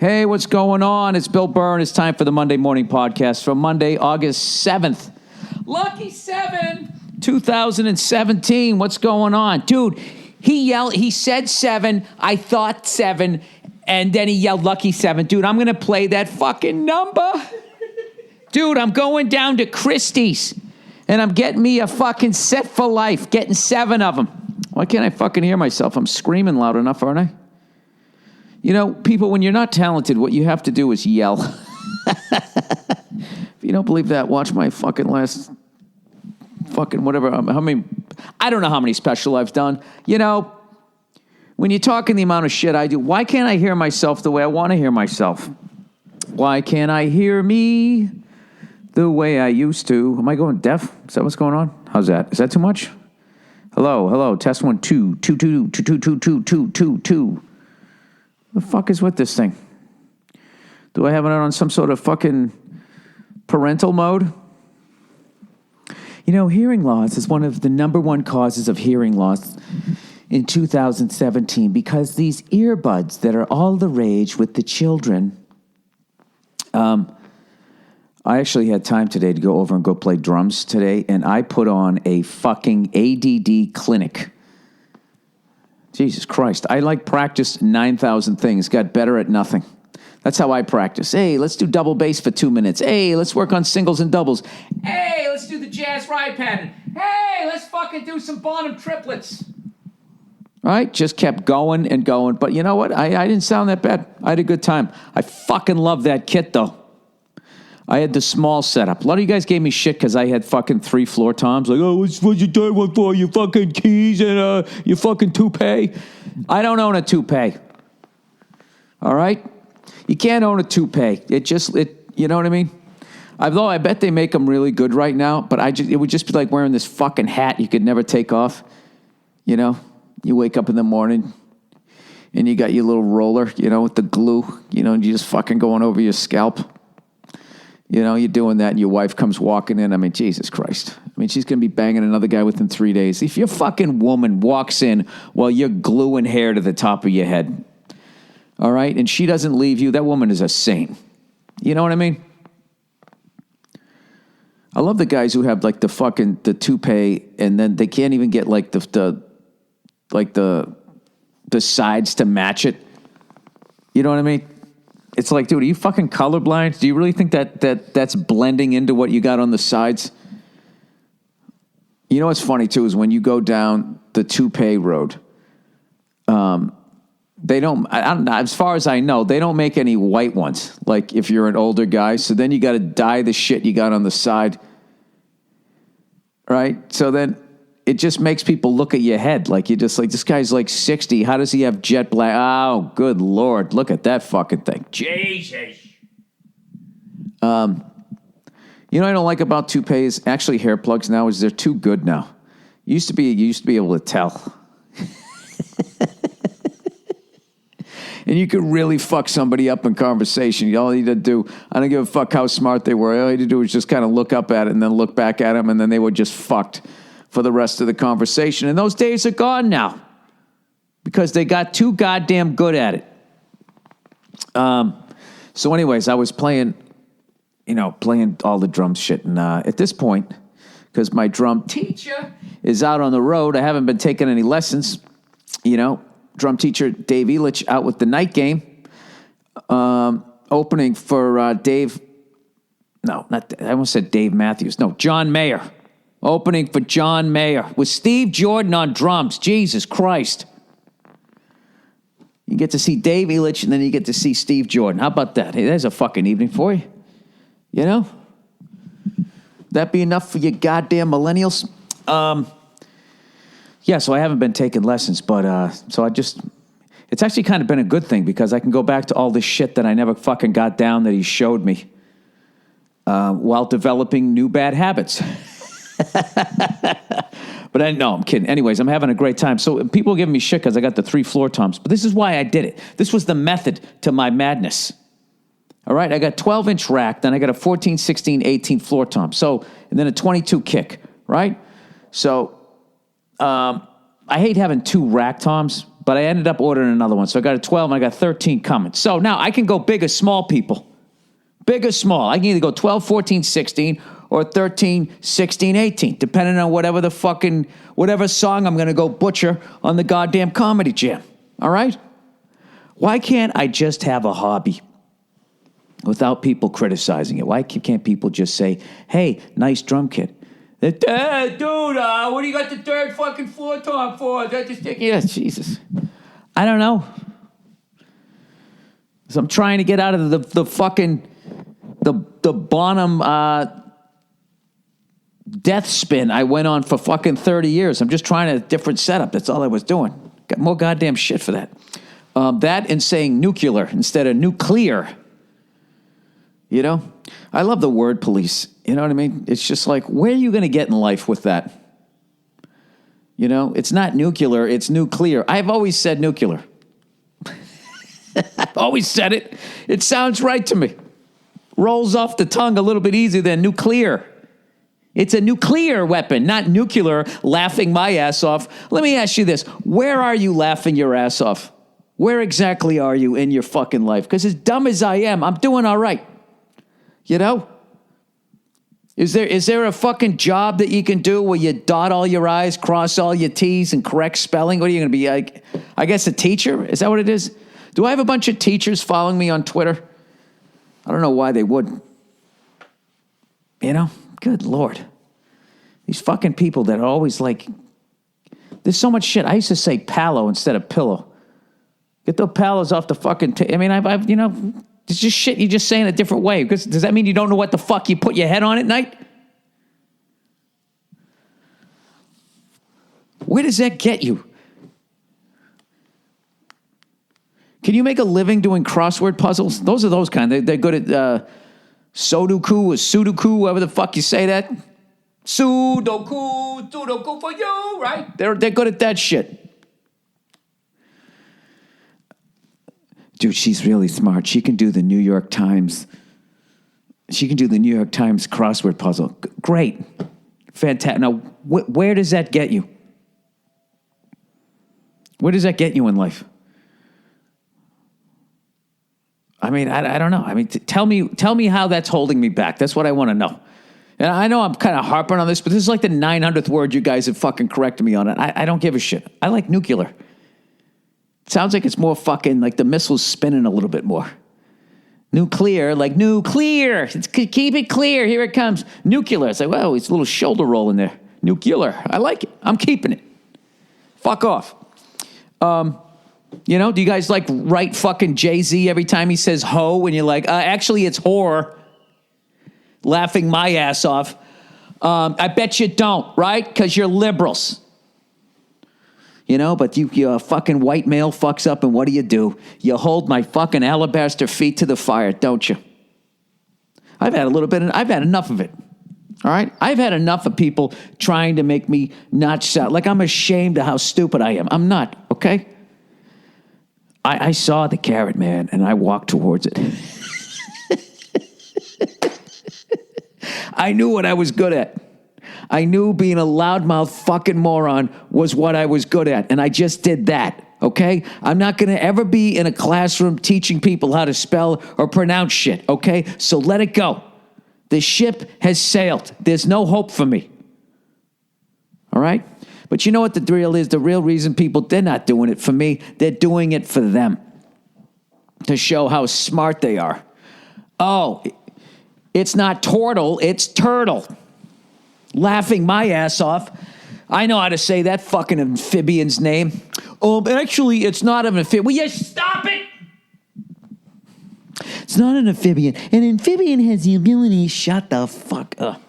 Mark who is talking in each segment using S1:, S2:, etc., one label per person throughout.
S1: Hey, what's going on? It's Bill Burr, and it's time for the Monday Morning Podcast for Monday, August 7th. Lucky 7, 2017. What's going on? Dude, he said 7, I thought 7, and then he yelled Lucky 7. Dude, I'm going to play that fucking number. Dude, I'm going down to Christie's, and I'm getting me a fucking set for life, getting 7 of them. Why can't I fucking hear myself? I'm screaming loud enough, aren't I? You know, people, when you're not talented, what you have to do is yell. If you don't believe that, watch my fucking last fucking whatever. I don't know how many special I've done. You know, when you're talking the amount of shit I do, why can't I hear myself the way I want to hear myself? Why can't I hear me the way I used to? Am I going deaf? Is that what's going on? How's that? Is that too much? Hello. Test 1, 2. The fuck is with this thing? Do I have it on some sort of fucking parental mode? You know, hearing loss is one of the number one causes of hearing loss in 2017 because these earbuds that are all the rage with the children. I actually had time today to go over and go play drums today, and I put on a fucking ADD clinic. Jesus Christ. I practiced 9,000 things, got better at nothing. That's how I practice. Hey, let's do double bass for 2 minutes. Hey, let's work on singles and doubles. Hey, let's do the jazz ride pattern. Hey, let's fucking do some bottom triplets. All right, just kept going and going. But you know what? I didn't sound that bad. I had a good time. I fucking love that kit, though. I had the small setup. A lot of you guys gave me shit because I had fucking 3 floor toms. Like, oh, what's your third one for? Your fucking keys and your fucking toupee. I don't own a toupee. All right? You can't own a toupee. You know what I mean? Although I bet they make them really good right now, but it would just be like wearing this fucking hat you could never take off. You know? You wake up in the morning and you got your little roller, you know, with the glue, you know, and you're just fucking going over your scalp. You know, you're doing that and your wife comes walking in. I mean, Jesus Christ. I mean, she's going to be banging another guy within 3 days. If your fucking woman walks in while you're gluing hair to the top of your head, all right, and she doesn't leave you, that woman is a saint. You know what I mean? I love the guys who have like the toupee and then they can't even get like the sides to match it. You know what I mean? It's like, dude, are you fucking colorblind? Do you really think that's blending into what you got on the sides? You know what's funny, too, is when you go down the toupee road, they don't, as far as I know, they don't make any white ones, like if you're an older guy. So then you got to dye the shit you got on the side, right? So then it just makes people look at your head like you're just like, this guy's like 60. How does he have jet black? Oh, good Lord. Look at that fucking thing. Jesus. You know what I don't like about toupees? Actually, hair plugs now is they're too good now. You used to be able to tell. And you could really fuck somebody up in conversation. All you need to do, I don't give a fuck how smart they were. All you had to do was just kind of look up at it and then look back at them, and then they were just fucked for the rest of the conversation. And those days are gone now because they got too goddamn good at it. So anyways, I was playing all the drum shit. And at this point, because my drum teacher is out on the road, I haven't been taking any lessons. You know, drum teacher Dave Elich out with the night game. Opening for Dave. No, I almost said Dave Matthews. No, John Mayer. Opening for John Mayer with Steve Jordan on drums. Jesus Christ. You get to see Dave Elich and then you get to see Steve Jordan. How about that? Hey, there's a fucking evening for you. You know? That be enough for you goddamn millennials? Yeah, so I haven't been taking lessons, but it's actually kind of been a good thing because I can go back to all this shit that I never fucking got down that he showed me while developing new bad habits. But I'm kidding. Anyways, I'm having a great time. So people give me shit because I got the 3 floor toms. But this is why I did it. This was the method to my madness. All right, I got 12-inch rack, then I got a 14, 16, 18 floor tom. So, and then a 22 kick, right? So, I hate having 2 rack toms but I ended up ordering another one. So I got a 12 and I got 13 coming. So now I can go big or small, people. Big or small. I can either go 12, 14, 16 or 13, 16, 18, depending on whatever song I'm going to go butcher on the goddamn Comedy Jam. All right? Why can't I just have a hobby without people criticizing it? Why can't people just say, hey, nice drum kit? Dude, what do you got the third fucking floor tom for? Is that just yeah, Jesus. I don't know. So I'm trying to get out of the fucking the Bonham death spin I went on for fucking 30 years. I'm just trying a different setup. That's all I was doing. Got more goddamn shit for that. That and saying nuclear instead of nuclear. You know? I love the word police. You know what I mean? It's just like, where are you going to get in life with that? You know? It's not nuclear, it's nuclear. I've always said nuclear. I've always said it. It sounds right to me. Rolls off the tongue a little bit easier than nuclear. It's a nuclear weapon, not nuclear, laughing my ass off. Let me ask you this. Where are you laughing your ass off? Where exactly are you in your fucking life? Because as dumb as I am, I'm doing all right. You know? Is there a fucking job that you can do where you dot all your I's, cross all your T's, and correct spelling? What are you going to be, like, I guess a teacher? Is that what it is? Do I have a bunch of teachers following me on Twitter? I don't know why they would. You know? Good Lord. These fucking people that are always like, there's so much shit. I used to say palo instead of pillow. Get the palos off the fucking, I mean, I've, you know, it's just shit you just say in a different way. Because does that mean you don't know what the fuck you put your head on at night? Where does that get you? Can you make a living doing crossword puzzles? Those are those kind. They're good at Sudoku or Sudoku, whatever the fuck you say that. Sudoku for you, right? They're good at that shit. Dude, she's really smart. She can do the New York Times. She can do the New York Times crossword puzzle. Great. Fantastic. Now, where does that get you? Where does that get you in life? I mean, I don't know. I mean, tell me how that's holding me back. That's what I want to know. And I know I'm kind of harping on this, but this is like the 900th word you guys have fucking corrected me on it. I don't give a shit. I like nuclear. Sounds like it's more fucking like the missile's spinning a little bit more. Nuclear, like nuclear. Keep it clear. Here it comes. Nuclear. It's like, well, it's a little shoulder roll in there. Nuclear. I like it. I'm keeping it. Fuck off. You know, do you guys like write fucking Jay-Z every time he says ho and you're like, actually it's whore. Laughing my ass off. I bet you don't, right? Because you're liberals. You know, but you fucking white male fucks up, and what do? You hold my fucking alabaster feet to the fire, don't you? I've had enough of it. All right? I've had enough of people trying to make me not sound like I'm ashamed of how stupid I am. I'm not, okay? I saw the carrot, man, and I walked towards it. I knew what I was good at. I knew being a loudmouth fucking moron was what I was good at, and I just did that, okay? I'm not going to ever be in a classroom teaching people how to spell or pronounce shit, okay? So let it go. The ship has sailed. There's no hope for me. All right? But you know what the deal is? The real reason they're not doing it for me. They're doing it for them. To show how smart they are. Oh, it's not turtle, it's turtle. Laughing my ass off. I know how to say that fucking amphibian's name. Oh, actually, it's not an amphibian. Will you stop it? It's not an amphibian. An amphibian has the ability, shut the fuck up.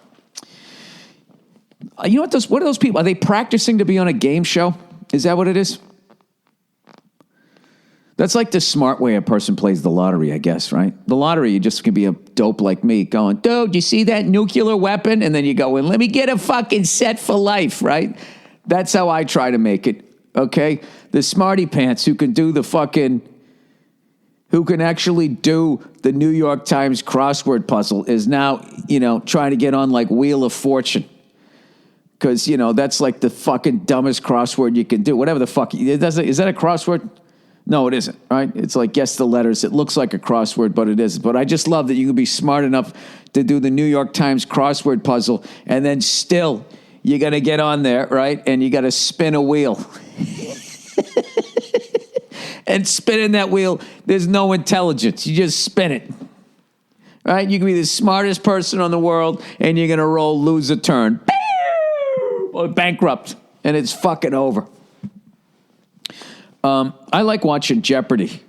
S1: You know what are those people? Are they practicing to be on a game show? Is that what it is? That's like the smart way a person plays the lottery, I guess, right? The lottery, you just can be a dope like me going, dude, you see that nuclear weapon? And then you go in, let me get a fucking set for life, right? That's how I try to make it, okay? The smarty pants who can actually do the New York Times crossword puzzle is now, trying to get on like Wheel of Fortune. Because, that's like the fucking dumbest crossword you can do. Whatever the fuck. Is that a crossword? No, it isn't, right? It's like guess the letters. It looks like a crossword, but it isn't. But I just love that you can be smart enough to do the New York Times crossword puzzle, and then still you got to get on there, right? And you got to spin a wheel. And spinning that wheel, there's no intelligence. You just spin it, right? You can be the smartest person in the world, and you're going to lose a turn. Or bankrupt, and it's fucking over. I like watching Jeopardy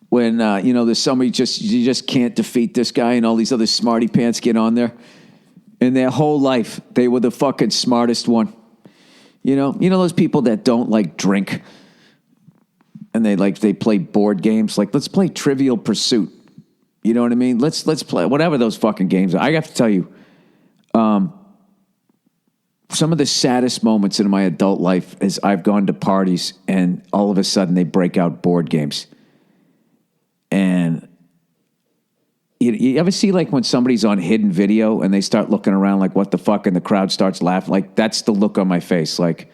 S1: when, there's somebody you just can't defeat this guy and all these other smarty pants get on there. In their whole life, they were the fucking smartest one. You know those people that don't like drink and they play board games. Like, let's play Trivial Pursuit. You know what I mean? Let's play whatever those fucking games are. I have to tell you, some of the saddest moments in my adult life is I've gone to parties and all of a sudden they break out board games. And you ever see like when somebody's on hidden video and they start looking around like what the fuck and the crowd starts laughing? Like that's the look on my face. Like,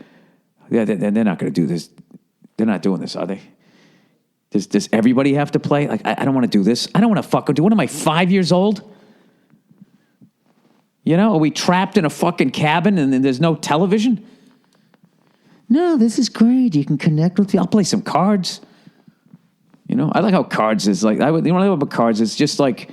S1: yeah, they're not going to do this. They're not doing this, are they? Does everybody have to play? Like, I don't want to do this. I don't want to fucking do. What am I, 5 years old? Are we trapped in a fucking cabin and then there's no television? No, this is great. You can connect with you. I'll play some cards. I like how cards is like, what I love about cards is just like,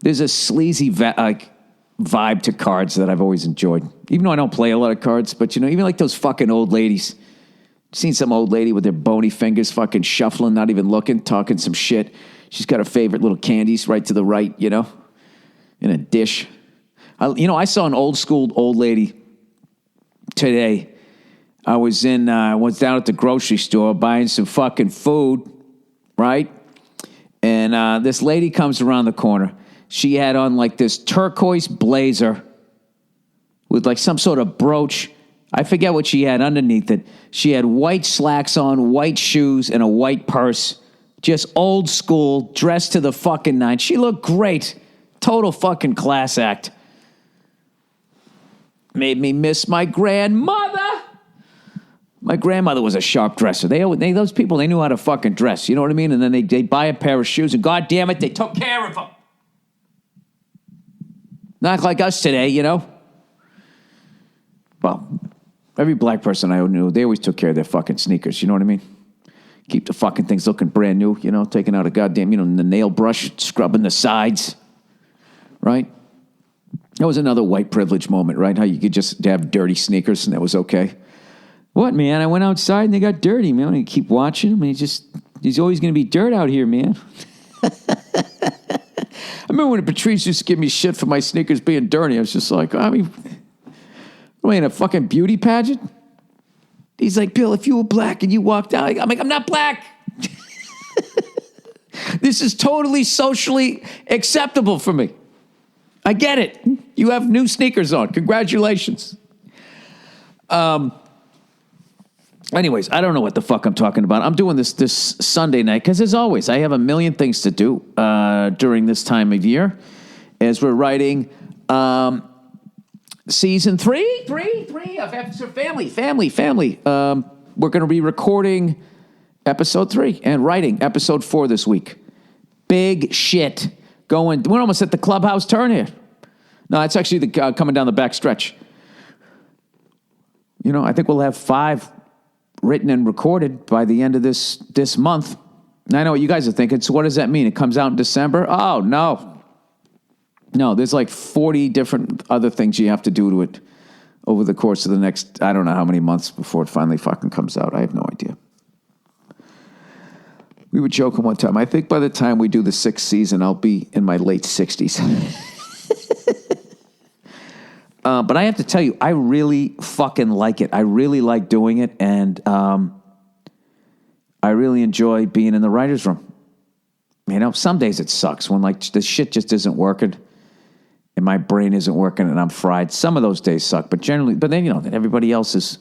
S1: there's a sleazy vibe to cards that I've always enjoyed. Even though I don't play a lot of cards, but even like those fucking old ladies. Seen some old lady with their bony fingers fucking shuffling, not even looking, talking some shit. She's got her favorite little candies right to the right, in a dish. I saw an old school old lady today. I was down at the grocery store buying some fucking food, right? And this lady comes around the corner. She had on like this turquoise blazer with like some sort of brooch. I forget what she had underneath it. She had white slacks on, white shoes, and a white purse. Just old school, dressed to the fucking nine. She looked great. Total fucking class act. Made me miss my grandmother. My grandmother was a sharp dresser. Those people, they knew how to fucking dress. You know what I mean? And then they buy a pair of shoes, and God damn it, they took care of them. Not like us today, Well, every black person I knew, they always took care of their fucking sneakers. You know what I mean? Keep the fucking things looking brand new, taking out a goddamn, the nail brush, scrubbing the sides, right? That was another white privilege moment, right? How you could just have dirty sneakers and that was okay. What, man? I went outside and they got dirty, man. You keep watching them and he's always going to be dirt out here, man. I remember when Patrice used to give me shit for my sneakers being dirty. I was just like, am I in a fucking beauty pageant? He's like, Bill, if you were black and you walked out, I'm like, I'm not black. This is totally socially acceptable for me. I get it. You have new sneakers on. Congratulations. Anyways, I don't know what the fuck I'm talking about. I'm doing this Sunday night because, as always, I have a million things to do during this time of year as we're writing season three of episode Family. We're going to be recording episode 3 and writing episode 4 this week. Big shit. We're almost at the clubhouse turn here. No, it's actually coming down the back stretch. I think we'll have 5 written and recorded by the end of this month. And I know what you guys are thinking. So what does that mean? It comes out in December? Oh, no. No, there's like 40 different other things you have to do to it over the course of the next, I don't know how many months before it finally fucking comes out. I have no idea. We were joking one time. I think by the time we do the 6th season, I'll be in my late 60s. But I have to tell you, I really fucking like it. I really like doing it, and I really enjoy being in the writer's room. Some days it sucks when like the shit just isn't working, and my brain isn't working, and I'm fried. Some of those days suck, but then then everybody else is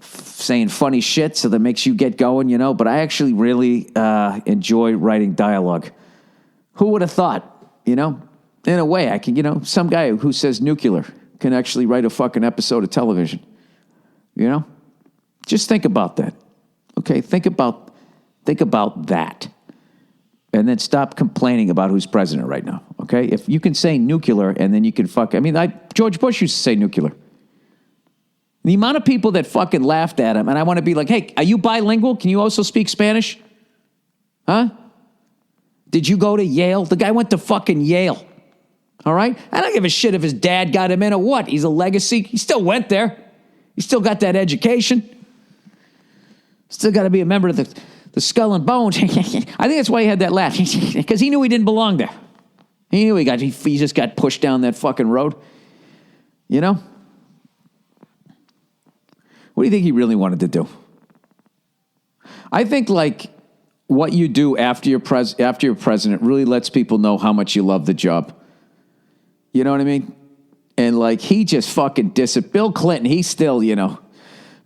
S1: saying funny shit, so that makes you get going, But I actually really enjoy writing dialogue. Who would have thought, In a way, I can, some guy who says nuclear can actually write a fucking episode of television. You know? Just think about that. Okay? Think about that. And then stop complaining about who's president right now. Okay? If you can say nuclear and then you can George Bush used to say nuclear. The amount of people that fucking laughed at him, and I want to be like, hey, are you bilingual? Can you also speak Spanish? Huh? Did you go to Yale? The guy went to fucking Yale. All right? I don't give a shit if his dad got him in or what. He's a legacy. He still went there. He still got that education. Still got to be a member of the Skull and Bones. I think that's why he had that laugh. Because he knew he didn't belong there. He knew he just got pushed down that fucking road. You know? What do you think he really wanted to do? I think, like, what you do after you're president really lets people know how much you love the job. You know what I mean? And, like, he just fucking Bill Clinton, he's still, you know,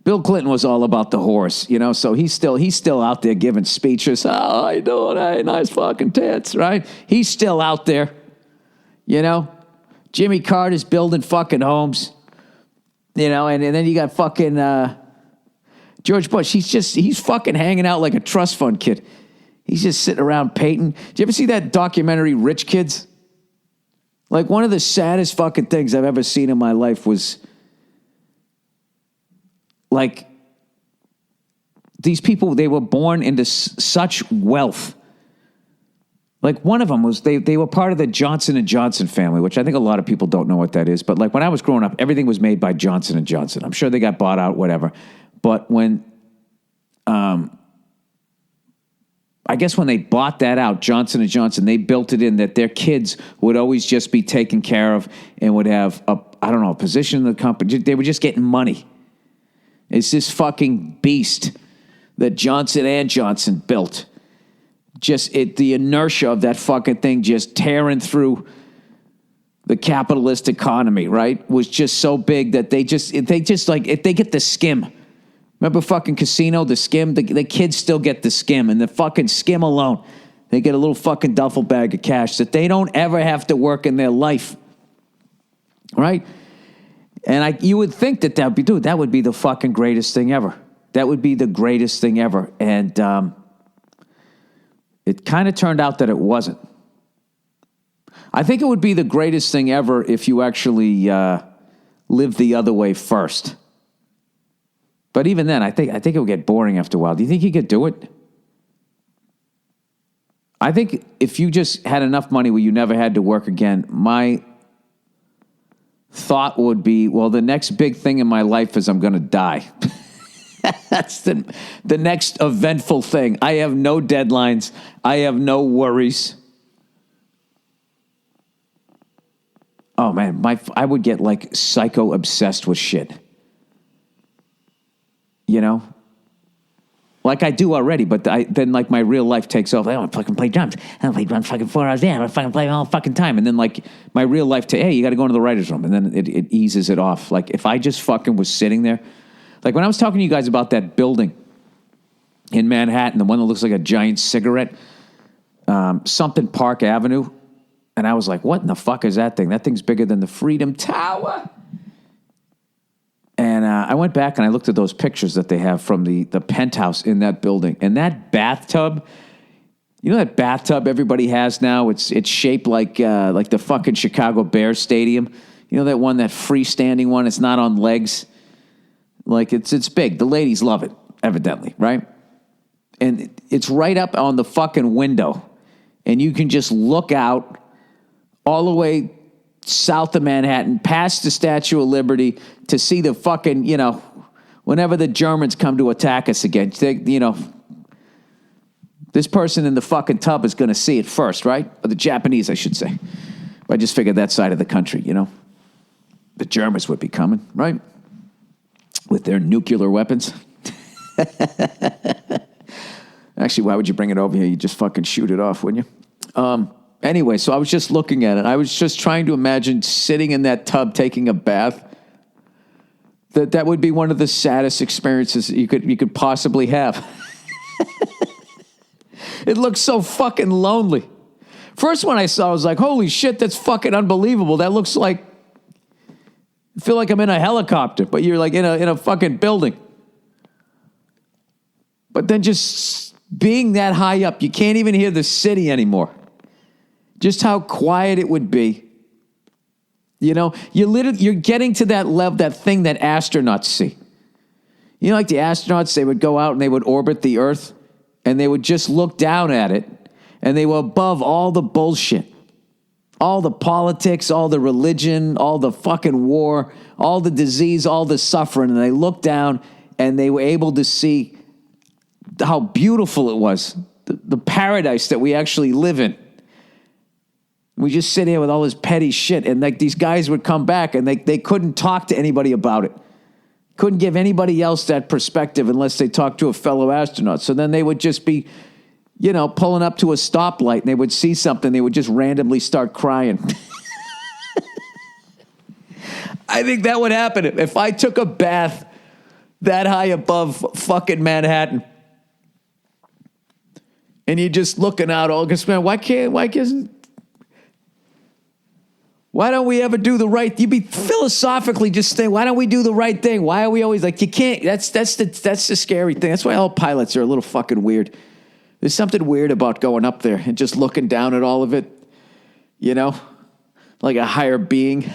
S1: Bill Clinton was all about the horse, you know, so he's still out there giving speeches. Oh, how you doing? Hey, nice fucking tits, right? He's still out there, you know? Jimmy Carter's building fucking homes. You know, and then you got fucking George Bush. He's fucking hanging out like a trust fund kid. He's just sitting around painting. Did you ever see that documentary, Rich Kids? Like, one of the saddest fucking things I've ever seen in my life was, like, these people, they were born into such wealth. Like, one of them was, they were part of the Johnson & Johnson family, which I think a lot of people don't know what that is. But, like, when I was growing up, everything was made by Johnson & Johnson. I'm sure they got bought out, whatever. But when, I guess when they bought that out, Johnson & Johnson, they built it in that their kids would always just be taken care of and would have a position in the company. They were just getting money. It's this fucking beast that Johnson & Johnson built. The inertia of that fucking thing just tearing through the capitalist economy, right, was just so big that they get the skim. Remember fucking Casino, the skim? The kids still get the skim, and the fucking skim alone, they get a little fucking duffel bag of cash that they don't ever have to work in their life, right? And you would think that would be the fucking greatest thing ever. That would be the greatest thing ever, and it kind of turned out that it wasn't. I think it would be the greatest thing ever if you actually lived the other way first. But even then, I think it would get boring after a while. Do you think you could do it? I think if you just had enough money where you never had to work again, my thought would be, well, the next big thing in my life is I'm going to die. That's the next eventful thing. I have no deadlines. I have no worries. Oh, man, I would get, like, psycho-obsessed with shit. You know? Like I do already, but then, like, my real life takes off. I want to fucking play drums. I want to play fucking 4 hours. Yeah, I want to fucking play all fucking time. And then, like, my real life, hey, you got to go into the writer's room. And then it eases it off. Like, if I just fucking was sitting there. Like, when I was talking to you guys about that building in Manhattan, the one that looks like a giant cigarette, something Park Avenue, and I was like, what in the fuck is that thing? That thing's bigger than the Freedom Tower. And I went back and I looked at those pictures that they have from the penthouse in that building. And that bathtub, you know that bathtub everybody has now? It's shaped like the fucking Chicago Bears stadium. You know that one, that freestanding one? It's not on legs. Like, it's big. The ladies love it, evidently, right? And it's right up on the fucking window. And you can just look out all the way south of Manhattan, past the Statue of Liberty, to see the fucking, you know, whenever the Germans come to attack us again, this person in the fucking tub is going to see it first, right? Or the Japanese, I should say. I just figured that side of the country, you know. The Germans would be coming, right? With their nuclear weapons. Actually, why would you bring it over here? You just fucking shoot it off, wouldn't you? Anyway, so I was just looking at it. I was just trying to imagine sitting in that tub taking a bath. That would be one of the saddest experiences you could possibly have. It looks so fucking lonely. First one I saw, I was like, holy shit, that's fucking unbelievable. That looks like I feel like I'm in a helicopter, but you're like in a fucking building. But then just being that high up, you can't even hear the city anymore. Just how quiet it would be. You know, you're getting to that level, that thing that astronauts see. You know, like the astronauts, they would go out and they would orbit the Earth, and they would just look down at it, and they were above all the bullshit. All the politics, all the religion, all the fucking war, all the disease, all the suffering. And they looked down, and they were able to see how beautiful it was, the paradise that we actually live in. We just sit here with all this petty shit, and like these guys would come back, and they couldn't talk to anybody about it. Couldn't give anybody else that perspective unless they talked to a fellow astronaut. So then they would just be, you know, pulling up to a stoplight, and they would see something, they would just randomly start crying. I think that would happen if I took a bath that high above fucking Manhattan. And you're just looking out all this, man, why don't we ever do the right? You'd be philosophically just saying, why don't we do the right thing? Why are we always like, you can't, that's the scary thing. That's why all pilots are a little fucking weird. There's something weird about going up there and just looking down at all of it, you know, like a higher being.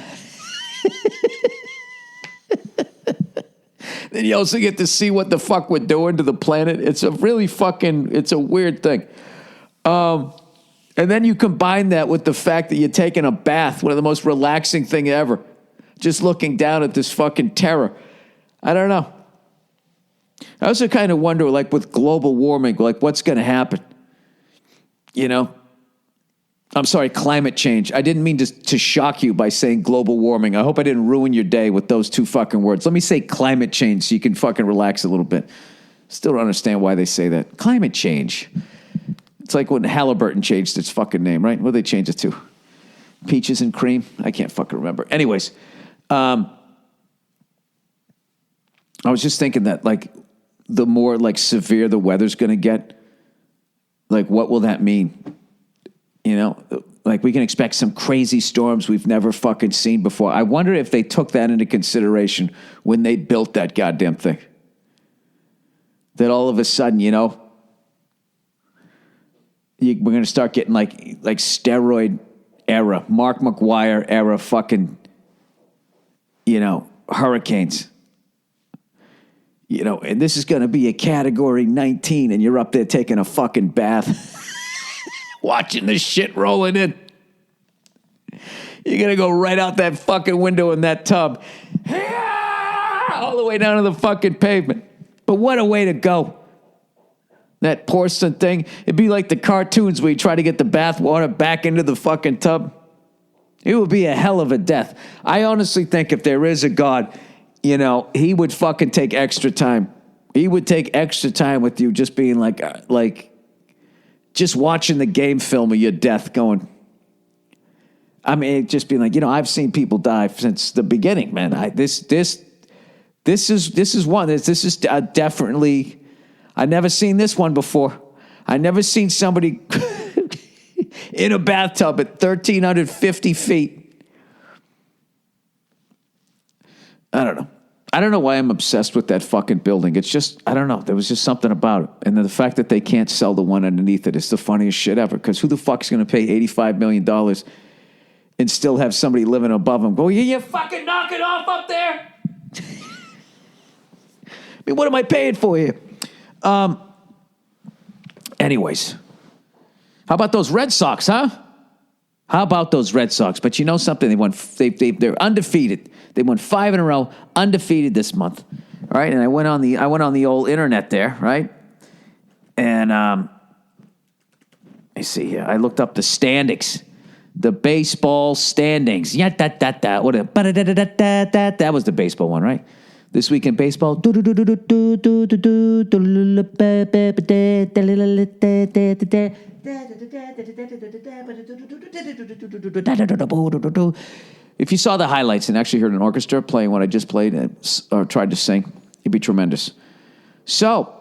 S1: Then you also get to see what the fuck we're doing to the planet. It's a really fucking, it's a weird thing. And then you combine that with the fact that you're taking a bath, one of the most relaxing thing ever. Just looking down at this fucking terror. I don't know. I also kind of wonder, like with global warming, like what's going to happen? You know? I'm sorry, climate change. I didn't mean to shock you by saying global warming. I hope I didn't ruin your day with those two fucking words. Let me say climate change so you can fucking relax a little bit. Still don't understand why they say that. Climate change. It's like when Halliburton changed its fucking name, right? What did they change it to? Peaches and cream? I can't fucking remember. Anyways, I was just thinking that, like, the more, like, severe the weather's going to get, like, what will that mean? You know, like, we can expect some crazy storms we've never fucking seen before. I wonder if they took that into consideration when they built that goddamn thing. That all of a sudden, you know, we're going to start getting like steroid era, Mark McGuire era fucking, you know, hurricanes. You know, and this is going to be a category 19 and you're up there taking a fucking bath, watching the shit rolling in. You're going to go right out that fucking window in that tub, all the way down to the fucking pavement. But what a way to go. That porcelain thing, it'd be like the cartoons where you try to get the bath water back into the fucking tub. It would be a hell of a death. I honestly think if there is a God, you know, he would fucking take extra time. He would take extra time with you just being like just watching the game film of your death going. I mean, just being like, you know, I've seen people die since the beginning, man. This is one. This is definitely... I've never seen this one before. I've never seen somebody in a bathtub at 1,350 feet. I don't know. I don't know why I'm obsessed with that fucking building. It's just, I don't know. There was just something about it. And then the fact that they can't sell the one underneath it is the funniest shit ever. Because who the fuck's going to pay $85 million and still have somebody living above them go, you fucking knock it off up there? I mean, what am I paying for here? Anyways, how about those Red Sox, huh? How about those Red Sox? But you know something? They're undefeated. They won 5 in a row, undefeated this month. All right, and I went on the old internet there, right? And let me see here. I looked up the standings, the baseball standings. Yeah, that was the baseball one, right? This week in baseball. If you saw the highlights and actually heard an orchestra playing what I just played or tried to sing, it'd be tremendous. So,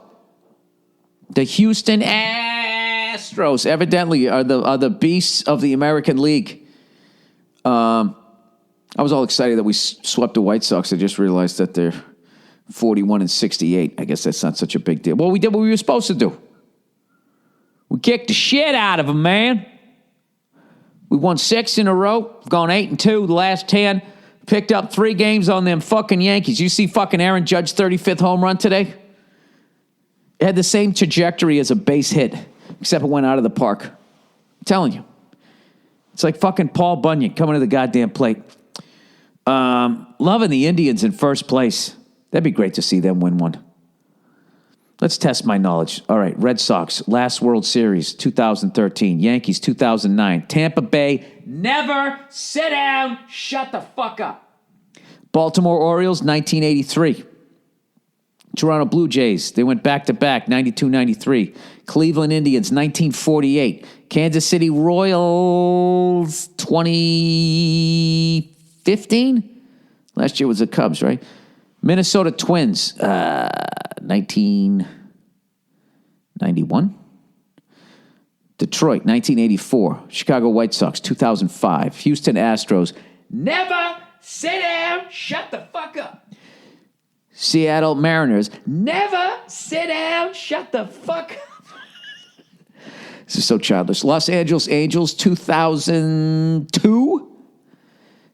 S1: the Houston Astros evidently are the beasts of the American League.
S2: I was all excited that we swept the White Sox. I just realized that they're 41-68. I guess that's not such a big deal. Well, we did what we were supposed to do. We kicked the shit out of them, man. We won 6 in a row. We've gone 8-2 the last 10. Picked up 3 games on them fucking Yankees. You see fucking Aaron Judge's 35th home run today? It had the same trajectory as a base hit, except it went out of the park. I'm telling you. It's like fucking Paul Bunyan coming to the goddamn plate. Loving the Indians in first place. That'd be great to see them win one. Let's test my knowledge. All right, Red Sox, last World Series, 2013. Yankees, 2009. Tampa Bay, never sit down, shut the fuck up. Baltimore Orioles, 1983. Toronto Blue Jays, they went back-to-back, 92-93. Cleveland Indians, 1948. Kansas City Royals, 2015? Last year was the Cubs, right? Minnesota Twins, 1991. Detroit, 1984. Chicago White Sox, 2005. Houston Astros, never sit down, shut the fuck up. Seattle Mariners, never sit down, shut the fuck up. This is so childish. Los Angeles Angels, 2002.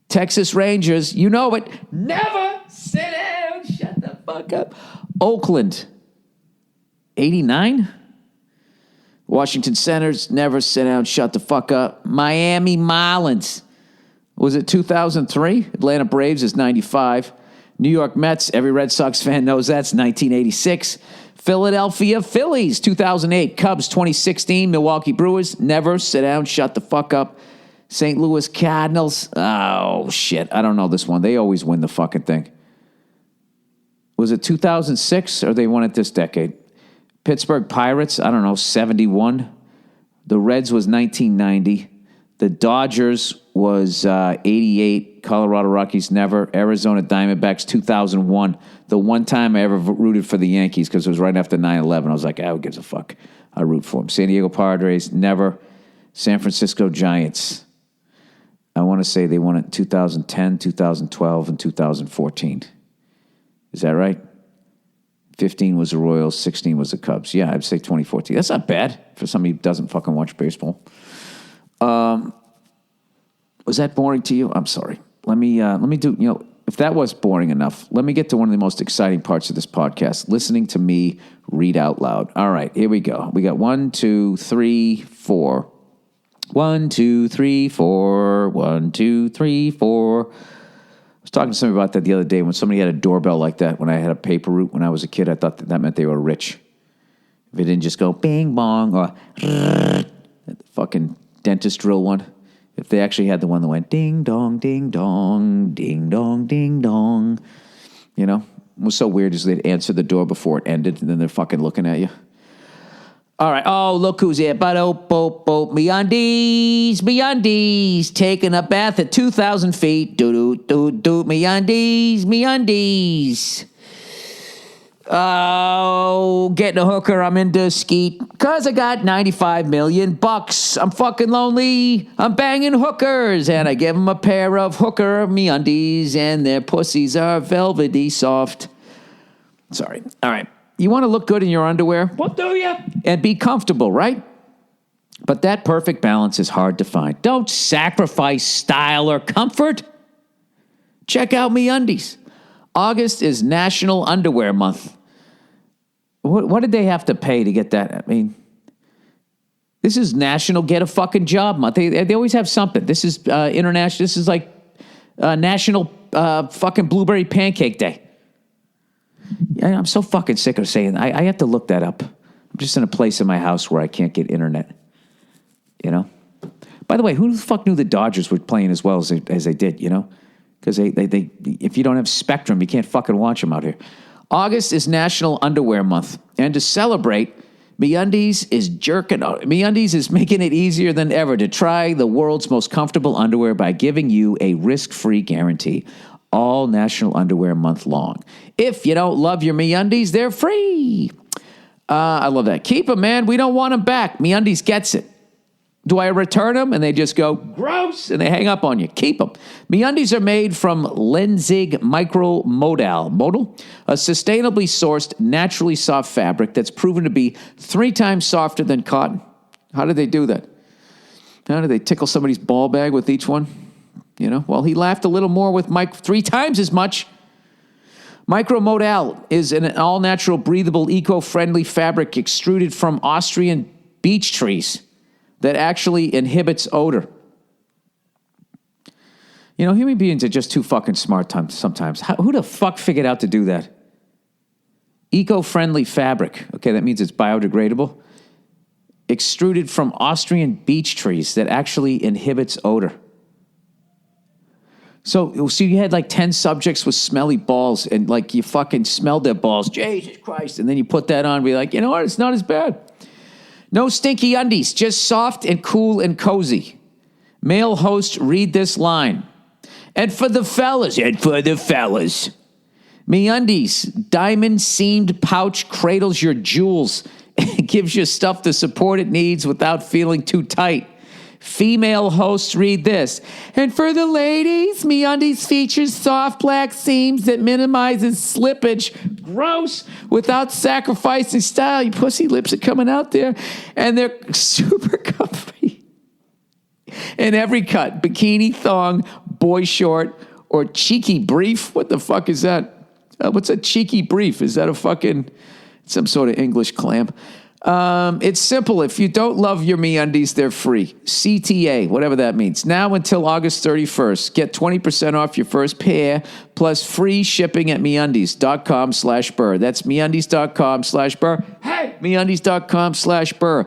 S2: Texas Rangers, you know it, never sit down, shut the fuck up. Oakland, 89. Washington Senators, never sit down, shut the fuck up. Miami Marlins, was it 2003? Atlanta Braves is 95. New York Mets, every Red Sox fan knows that's 1986. Philadelphia Phillies, 2008. Cubs, 2016. Milwaukee Brewers, never sit down, shut the fuck up. St. Louis Cardinals, oh, shit, I don't know this one. They always win the fucking thing. Was it 2006 or they won it this decade? Pittsburgh Pirates, I don't know, 71. The Reds was 1990. The Dodgers was 88. Colorado Rockies, never. Arizona Diamondbacks, 2001. The one time I ever rooted for the Yankees because it was right after 9/11. I was like, who gives a fuck? I root for them. San Diego Padres, never. San Francisco Giants, I want to say they won it in 2010, 2012, and 2014. Is that right? 15 was the Royals, 16 was the Cubs. Yeah, I'd say 2014. That's not bad for somebody who doesn't fucking watch baseball. Was that boring to you? I'm sorry. Let me do, if that was boring enough, let me get to one of the most exciting parts of this podcast, listening to me read out loud. All right, here we go. We got 1, 2, 3, 4. 1, 2, 3, 4. 1, 2, 3, 4. I was talking to somebody about that the other day when somebody had a doorbell like that when I had a paper route when I was a kid. I thought that meant they were rich. If it didn't just go bing bong or the fucking dentist drill one. If they actually had the one that went ding dong, ding dong, ding dong, ding dong. What was so weird is they'd answer the door before it ended and then they're fucking looking at you. All right. Oh, look who's here. MeUndies. Taking a bath at 2,000 feet. MeUndies. Oh, getting a hooker. I'm into skeet. Because I got $95 million. I'm fucking lonely. I'm banging hookers. And I give them a pair of hooker MeUndies. And their pussies are velvety soft. Sorry. All right. You want to look good in your underwear? Well, do you? And be comfortable, right? But that perfect balance is hard to find. Don't sacrifice style or comfort. Check out MeUndies. August is National Underwear Month. What did they have to pay to get that? I mean, this is National Get a Fucking Job Month. They always have something. This is international. This is like National fucking Blueberry Pancake Day. Yeah, I'm so fucking sick of saying I have to look that up. I'm just in a place in my house where I can't get internet. By the way, who the fuck knew the Dodgers were playing as well as they did, Because they if you don't have Spectrum, you can't fucking watch them out here. August is National Underwear Month. And to celebrate, MeUndies is making it easier than ever to try the world's most comfortable underwear by giving you a risk-free guarantee all National Underwear Month long. If you don't love your MeUndies, they're free. I love that. Keep them, man. We don't want them back. MeUndies gets it. Do I return them? And they just go, gross, and they hang up on you. Keep them. MeUndies are made from Lenzig modal, a sustainably sourced, naturally soft fabric that's proven to be 3 times softer than cotton. How did they do that? How did they tickle somebody's ball bag with each one? Well, he laughed a little more with 3 times as much. Micromodal is an all-natural, breathable, eco-friendly fabric extruded from Austrian beech trees that actually inhibits odor. Human beings are just too fucking smart sometimes. Who the fuck figured out to do that? Eco-friendly fabric. Okay, that means it's biodegradable. Extruded from Austrian beech trees that actually inhibits odor. So you had like 10 subjects with smelly balls and like you fucking smelled their balls. Jesus Christ. And then you put that on and be like, you know what? It's not as bad. No stinky undies, just soft and cool and cozy. Male hosts read this line. And for the fellas. MeUndies, diamond-seamed pouch cradles your jewels. It gives you stuff the support it needs without feeling too tight. Female hosts read this. And for the ladies, MeUndies features soft black seams that minimizes slippage. Gross. Without sacrificing style. Your pussy lips are coming out there. And they're super comfy. In every cut. Bikini, thong, boy short, or cheeky brief. What the fuck is that? What's a cheeky brief? Is that a fucking some sort of English clam? It's simple. If you don't love your MeUndies, they're free. CTA, whatever that means. Now until August 31st, get 20% off your first pair plus free shipping at MeUndies.com/Burr. That's MeUndies.com/Burr. Hey, MeUndies.com/Burr.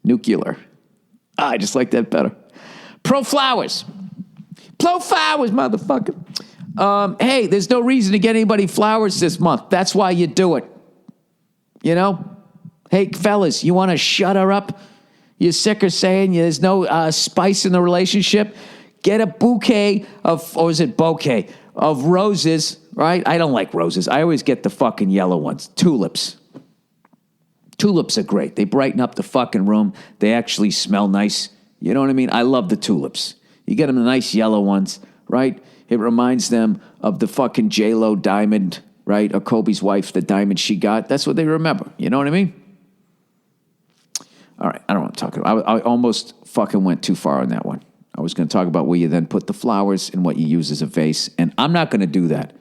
S2: Nuke-You-Lar. I just like that better. ProFlowers, motherfucker. Hey, there's no reason to get anybody flowers this month. That's why you do it. Hey, fellas, you want to shut her up? You're sick of saying there's no spice in the relationship? Get a bouquet of roses, right? I don't like roses. I always get the fucking yellow ones. Tulips. Tulips are great. They brighten up the fucking room. They actually smell nice. You know what I mean? I love the tulips. You get them the nice yellow ones, right? It reminds them of the fucking J-Lo diamond, right? Or Kobe's wife, the diamond she got. That's what they remember. You know what I mean? All right, I don't know what I'm talking about. I almost fucking went too far on that one. I was going to talk about where you then put the flowers and what you use as a vase, and I'm not going to do that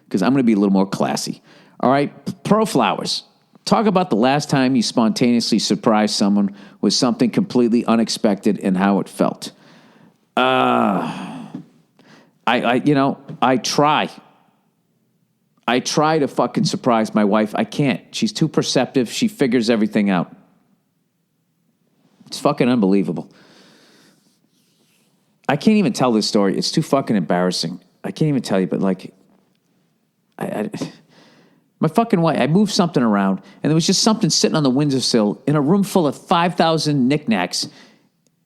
S2: because I'm going to be a little more classy. All right, ProFlowers. Talk about the last time you spontaneously surprised someone with something completely unexpected and how it felt. I try. I try to fucking surprise my wife. I can't. She's too perceptive. She figures everything out. It's fucking unbelievable. I can't even tell this story. It's too fucking embarrassing. I can't even tell you, but like, my fucking wife, I moved something around, and there was just something sitting on the windowsill in a room full of 5,000 knickknacks.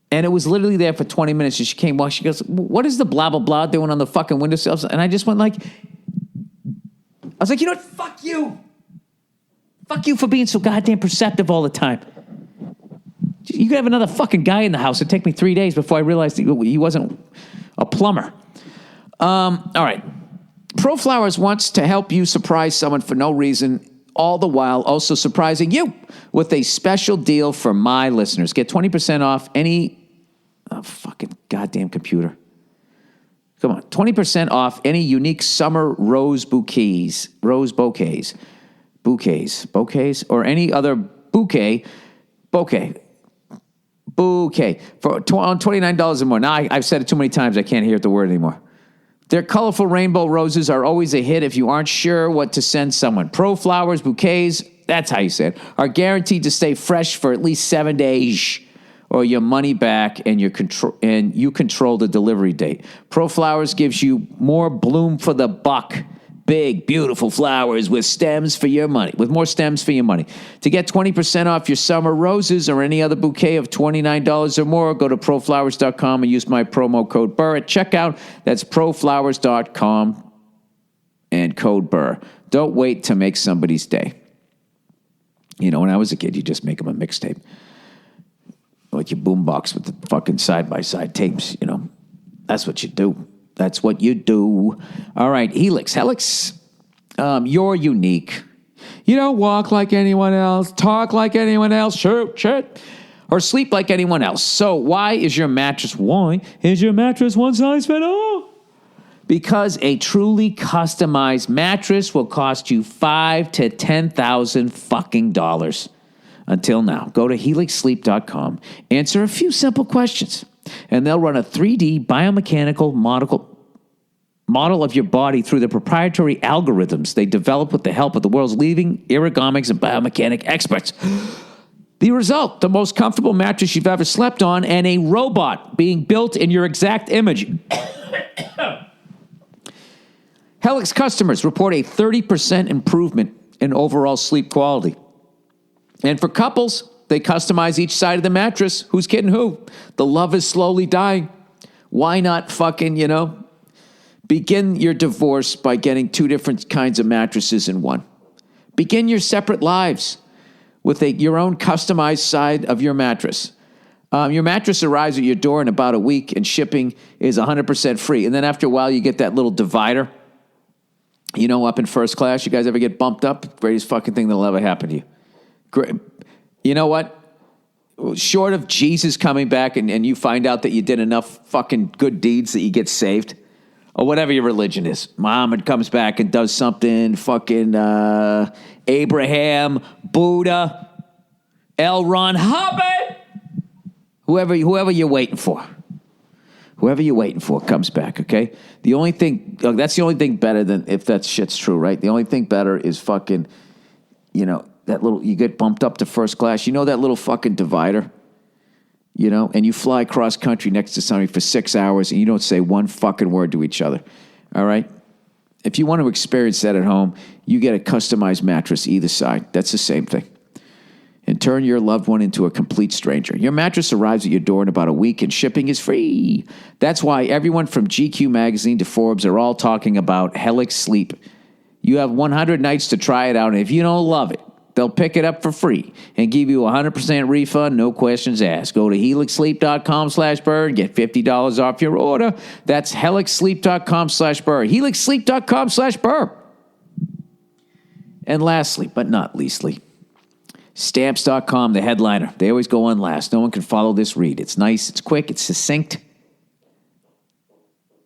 S2: And it was literally there for 20 minutes. And she came walk. She goes, what is the blah, blah, blah doing on the fucking windowsills? And I just went like, I was like, you know what? Fuck you. Fuck you for being so goddamn perceptive all the time. You could have another fucking guy in the house. It'd take me 3 days before I realized he wasn't a plumber. All right. ProFlowers wants to help you surprise someone for no reason, all the while also surprising you with a special deal for my listeners. Get 20% off any fucking goddamn computer. Come on. 20% off any unique summer rose bouquets, or any other bouquet for on $29 or more. Now, I've said it too many times. I can't hear the word anymore. Their colorful rainbow roses are always a hit if you aren't sure what to send someone. ProFlowers bouquets, that's how you say it, are guaranteed to stay fresh for at least 7 days or your money back and you control the delivery date. ProFlowers gives you more bloom for the buck. Big, beautiful flowers with more stems for your money. To get 20% off your summer roses or any other bouquet of $29 or more, go to proflowers.com and use my promo code Burr at checkout. That's proflowers.com and code Burr. Don't wait to make somebody's day. You know, when I was a kid, you just make them a mixtape. Like your boombox with the fucking side-by-side tapes, you know. That's what you do. That's what you do. All right, Helix. You're unique. You don't walk like anyone else, talk like anyone else, shoot, or sleep like anyone else. So why is your mattress one size fit all? Because a truly customized mattress will cost you $5,000 to $10,000 fucking dollars. Until now, go to helixsleep.com, answer a few simple questions, and they'll run a 3D biomechanical model of your body through the proprietary algorithms they developed with the help of the world's leading ergonomics and biomechanic experts. The result, the most comfortable mattress you've ever slept on and a robot being built in your exact image. Helix customers report a 30% improvement in overall sleep quality. And for couples, they customize each side of the mattress. Who's kidding who? The love is slowly dying. Why not fucking, begin your divorce by getting two different kinds of mattresses in one? Begin your separate lives with your own customized side of your mattress. Your mattress arrives at your door in about a week, and shipping is 100% free. And then after a while, you get that little divider. Up in first class, you guys ever get bumped up? Greatest fucking thing that'll ever happen to you. Great. You know what? Short of Jesus coming back and you find out that you did enough fucking good deeds that you get saved, or whatever your religion is. Muhammad comes back and does something, fucking Abraham, Buddha, L. Ron Hubbard, whoever you're waiting for. Whoever you're waiting for comes back, okay? The only thing, that's the only thing better than, if that shit's true, right? The only thing better is fucking, that little, you get bumped up to first class. That little fucking divider? And you fly cross country next to somebody for 6 hours and you don't say one fucking word to each other. All right? If you want to experience that at home, you get a customized mattress either side. That's the same thing. And turn your loved one into a complete stranger. Your mattress arrives at your door in about a week and shipping is free. That's why everyone from GQ magazine to Forbes are all talking about Helix Sleep. You have 100 nights to try it out, and if you don't love it, they'll pick it up for free and give you a 100% refund, no questions asked. Go to helixsleep.com/Burr and get $50 off your order. That's helixsleep.com/Burr. helixsleep.com/Burr. And lastly, but not leastly, Stamps.com, the headliner. They always go on last. No one can follow this read. It's nice, it's quick, it's succinct.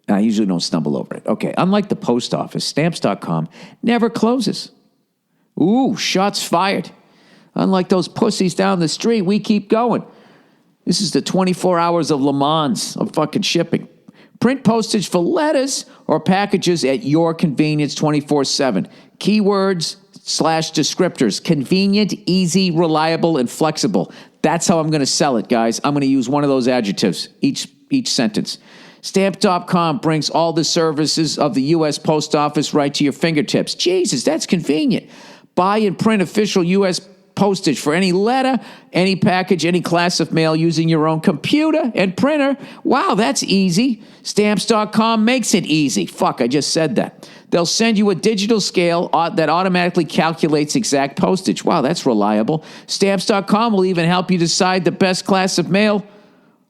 S2: I usually don't stumble over it. Okay, unlike the post office, Stamps.com never closes. Ooh, shots fired. Unlike those pussies down the street, we keep going. This is the 24 hours of Le Mans of fucking shipping. Print postage for letters or packages at your convenience 24/7. Keywords/descriptors. Convenient, easy, reliable, and flexible. That's how I'm going to sell it, guys. I'm going to use one of those adjectives each sentence. Stamp.com brings all the services of the U.S. Post Office right to your fingertips. Jesus, that's convenient. Buy and print official U.S. postage for any letter, any package, any class of mail using your own computer and printer. Wow, that's easy. Stamps.com makes it easy. Fuck, I just said that. They'll send you a digital scale that automatically calculates exact postage. Wow, that's reliable. Stamps.com will even help you decide the best class of mail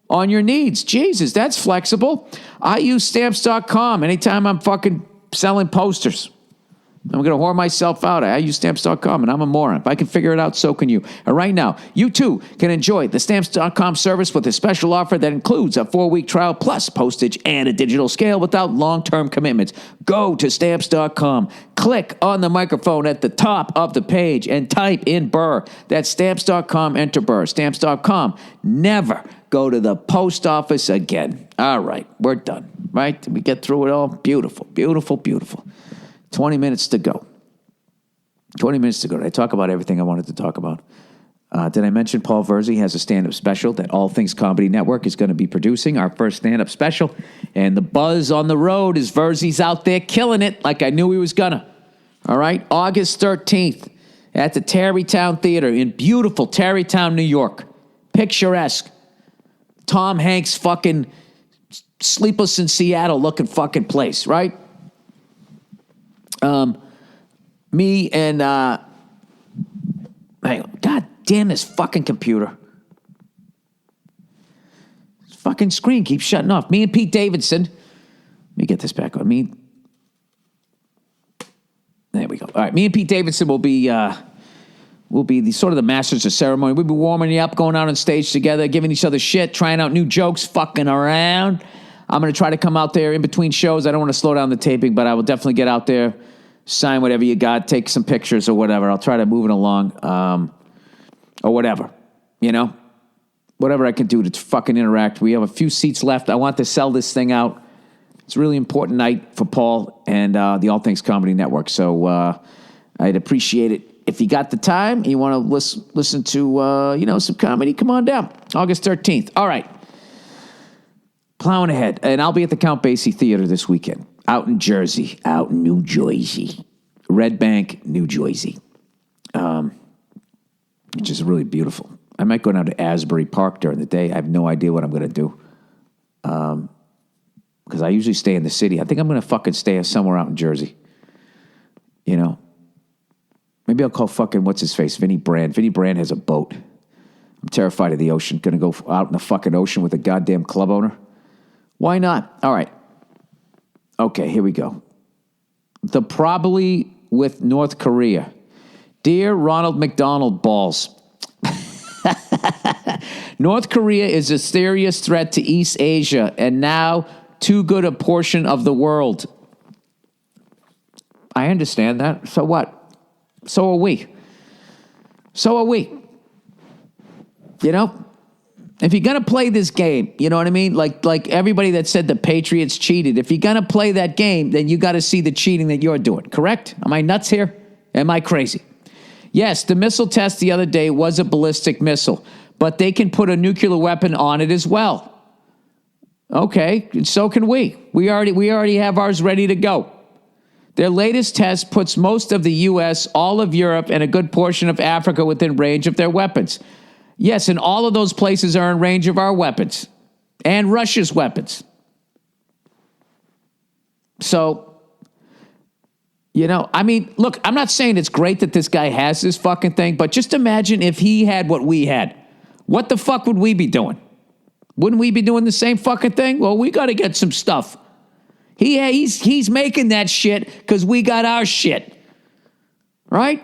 S2: on your needs. Jesus, that's flexible. I use Stamps.com anytime I'm fucking selling posters. I'm going to whore myself out. I use Stamps.com, and I'm a moron. If I can figure it out, so can you. And right now, you too can enjoy the Stamps.com service with a special offer that includes a 4-week trial plus postage and a digital scale without long-term commitments. Go to Stamps.com, click on the microphone at the top of the page, and type in Burr. That's Stamps.com, enter Burr. Stamps.com, never go to the post office again. All right, we're done, right? Did we get through it all? Beautiful, beautiful, beautiful. 20 minutes to go. 20 minutes to go. Did I talk about everything I wanted to talk about? Did I mention Paul Verzi has a stand-up special that All Things Comedy Network is going to be producing, our first stand-up special. And the buzz on the road is Verzi's out there killing it like I knew he was going to. All right? August 13th at the Tarrytown Theater in beautiful Tarrytown, New York. Picturesque. Tom Hanks fucking Sleepless in Seattle looking fucking place, right? Me and God damn this fucking computer. This fucking screen keeps shutting off. Me and Pete Davidson. Let me get this back on. There we go. All right, me and Pete Davidson will be the sort of the masters of ceremony. We'll be warming you up, going out on stage together, giving each other shit, trying out new jokes, fucking around. I'm going to try to come out there in between shows. I don't want to slow down the taping, but I will definitely get out there, sign whatever you got, take some pictures or whatever. I'll try to move it along or whatever, whatever I can do to fucking interact. We have a few seats left. I want to sell this thing out. It's a really important night for Paul and the All Things Comedy Network. So I'd appreciate it. If you got the time and you want to listen to, some comedy, come on down. August 13th. All right. Plowing ahead. And I'll be at the Count Basie Theater this weekend. Out in New Jersey. Red Bank, New Jersey. Which is really beautiful. I might go down to Asbury Park during the day. I have no idea what I'm going to do. Because I usually stay in the city. I think I'm going to fucking stay somewhere out in Jersey. Maybe I'll call fucking, what's his face, Vinny Brand. Vinny Brand has a boat. I'm terrified of the ocean. Going to go out in the fucking ocean with a goddamn club owner. Why not? All right. Okay, here we go. The probably with North Korea. Dear Ronald McDonald Balls. North Korea is a serious threat to East Asia and now too good a portion of the world. I understand that. So what? So are we. If you're going to play this game, you know what I mean? Like everybody that said the Patriots cheated, if you're going to play that game, then you got to see the cheating that you're doing, correct? Am I nuts here? Am I crazy? Yes, the missile test the other day was a ballistic missile, but they can put a nuclear weapon on it as well. Okay, and so can we. We already have ours ready to go. Their latest test puts most of the U.S., all of Europe, and a good portion of Africa within range of their weapons. Yes, and all of those places are in range of our weapons and Russia's weapons. So, look, I'm not saying it's great that this guy has this fucking thing, but just imagine if he had what we had. What the fuck would we be doing? Wouldn't we be doing the same fucking thing? Well, we got to get some stuff. He's making that shit because we got our shit. Right?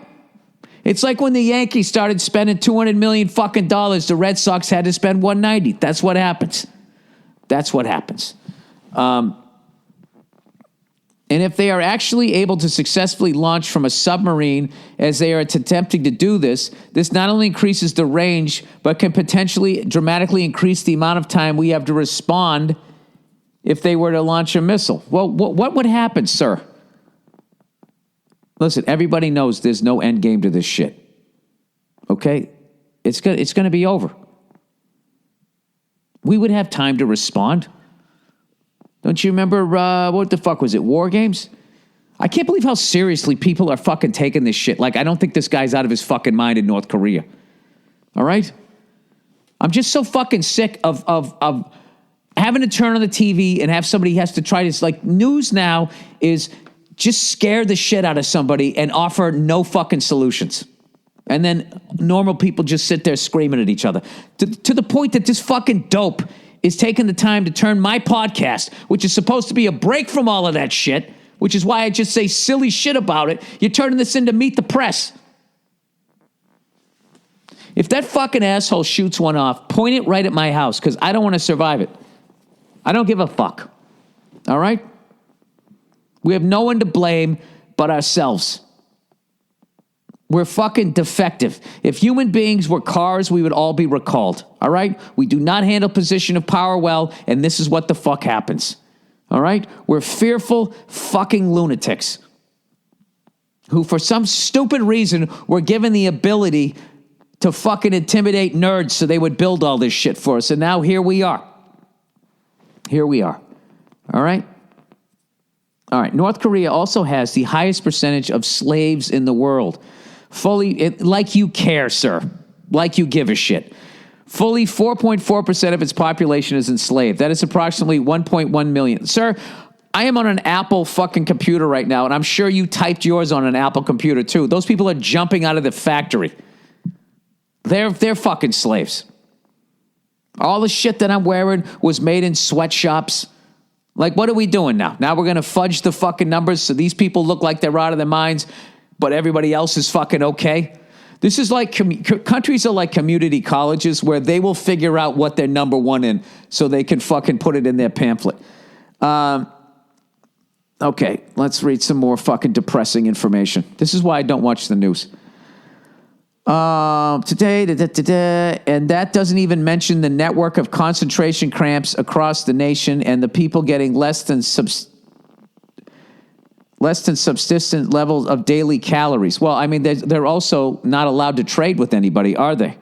S2: It's like when the Yankees started spending $200 million fucking dollars, the Red Sox had to spend $190. That's what happens. And if they are actually able to successfully launch from a submarine as they are attempting to do this, this not only increases the range, but can potentially dramatically increase the amount of time we have to respond if they were to launch a missile. Well, what would happen, sir? Listen, everybody knows there's no end game to this shit. Okay? It's going to be over. We would have time to respond. Don't you remember, what the fuck was it, War Games? I can't believe how seriously people are fucking taking this shit. Like, I don't think this guy's out of his fucking mind in North Korea. All right? I'm just so fucking sick of having to turn on the TV and have somebody has to try this. Like, news now is just scare the shit out of somebody and offer no fucking solutions. And then normal people just sit there screaming at each other. To the point that this fucking dope is taking the time to turn my podcast, which is supposed to be a break from all of that shit, which is why I just say silly shit about it. You're turning this into Meet the Press. If that fucking asshole shoots one off, point it right at my house, because I don't want to survive it. I don't give a fuck. All right? We have no one to blame but ourselves. We're fucking defective. If human beings were cars, we would all be recalled. All right? We do not handle position of power well, and this is what the fuck happens. All right? We're fearful fucking lunatics who, for some stupid reason, were given the ability to fucking intimidate nerds so they would build all this shit for us. And now here we are. Here we are. All right? All right. North Korea also has the highest percentage of slaves in the world. Like you care, sir. Like you give a shit. Fully 4.4% of its population is enslaved. That is approximately 1.1 million. Sir, I am on an Apple fucking computer right now, and I'm sure you typed yours on an Apple computer too. Those people are jumping out of the factory. They're fucking slaves. All the shit that I'm wearing was made in sweatshops. Like, what are we doing now? Now we're going to fudge the fucking numbers so these people look like they're out of their minds, but everybody else is fucking okay? This is like, countries are like community colleges where they will figure out what they're number one in so they can fucking put it in their pamphlet. Okay, let's read some more fucking depressing information. This is why I don't watch the news. Today, and that doesn't even mention the network of concentration camps across the nation and the people getting less than subsistent levels of daily calories. Well, I mean, they're also not allowed to trade with anybody, are they?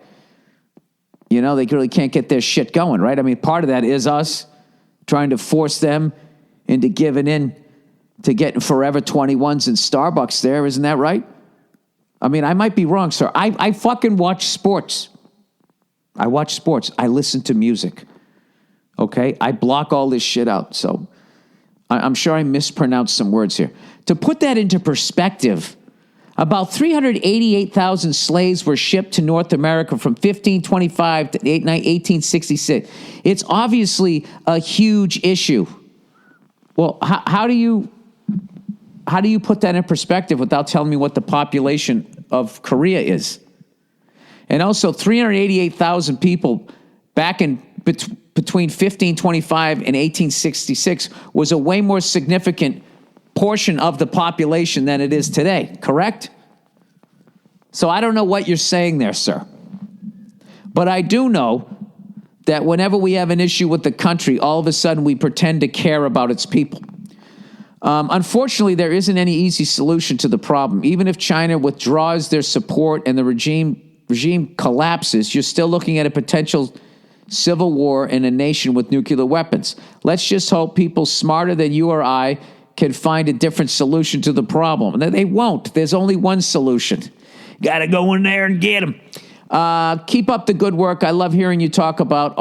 S2: You know, they really can't get their shit going, right? I mean, part of that is us trying to force them into giving in to getting Forever 21s and Starbucks there. Isn't that right? I mean, I might be wrong, sir. I fucking watch sports. I watch sports. I listen to music. Okay? I block all this shit out. So I'm sure I mispronounced some words here. To put that into perspective, about 388,000 slaves were shipped to North America from 1525 to 1866. It's obviously a huge issue. Well, how do you put that in perspective without telling me what the population of Korea is? And also, 388,000 people back in between 1525 and 1866 was a way more significant portion of the population than it is today, correct? So I don't know what you're saying there, sir. But I do know that whenever we have an issue with the country, all of a sudden we pretend to care about its people. Unfortunately, there isn't any easy solution to the problem. Even if China withdraws their support and the regime collapses, you're still looking at a potential civil war in a nation with nuclear weapons. Let's just hope people smarter than you or I can find a different solution to the problem. And they won't. There's only one solution. Got to go in there and get them. Keep up the good work. I love hearing you talk about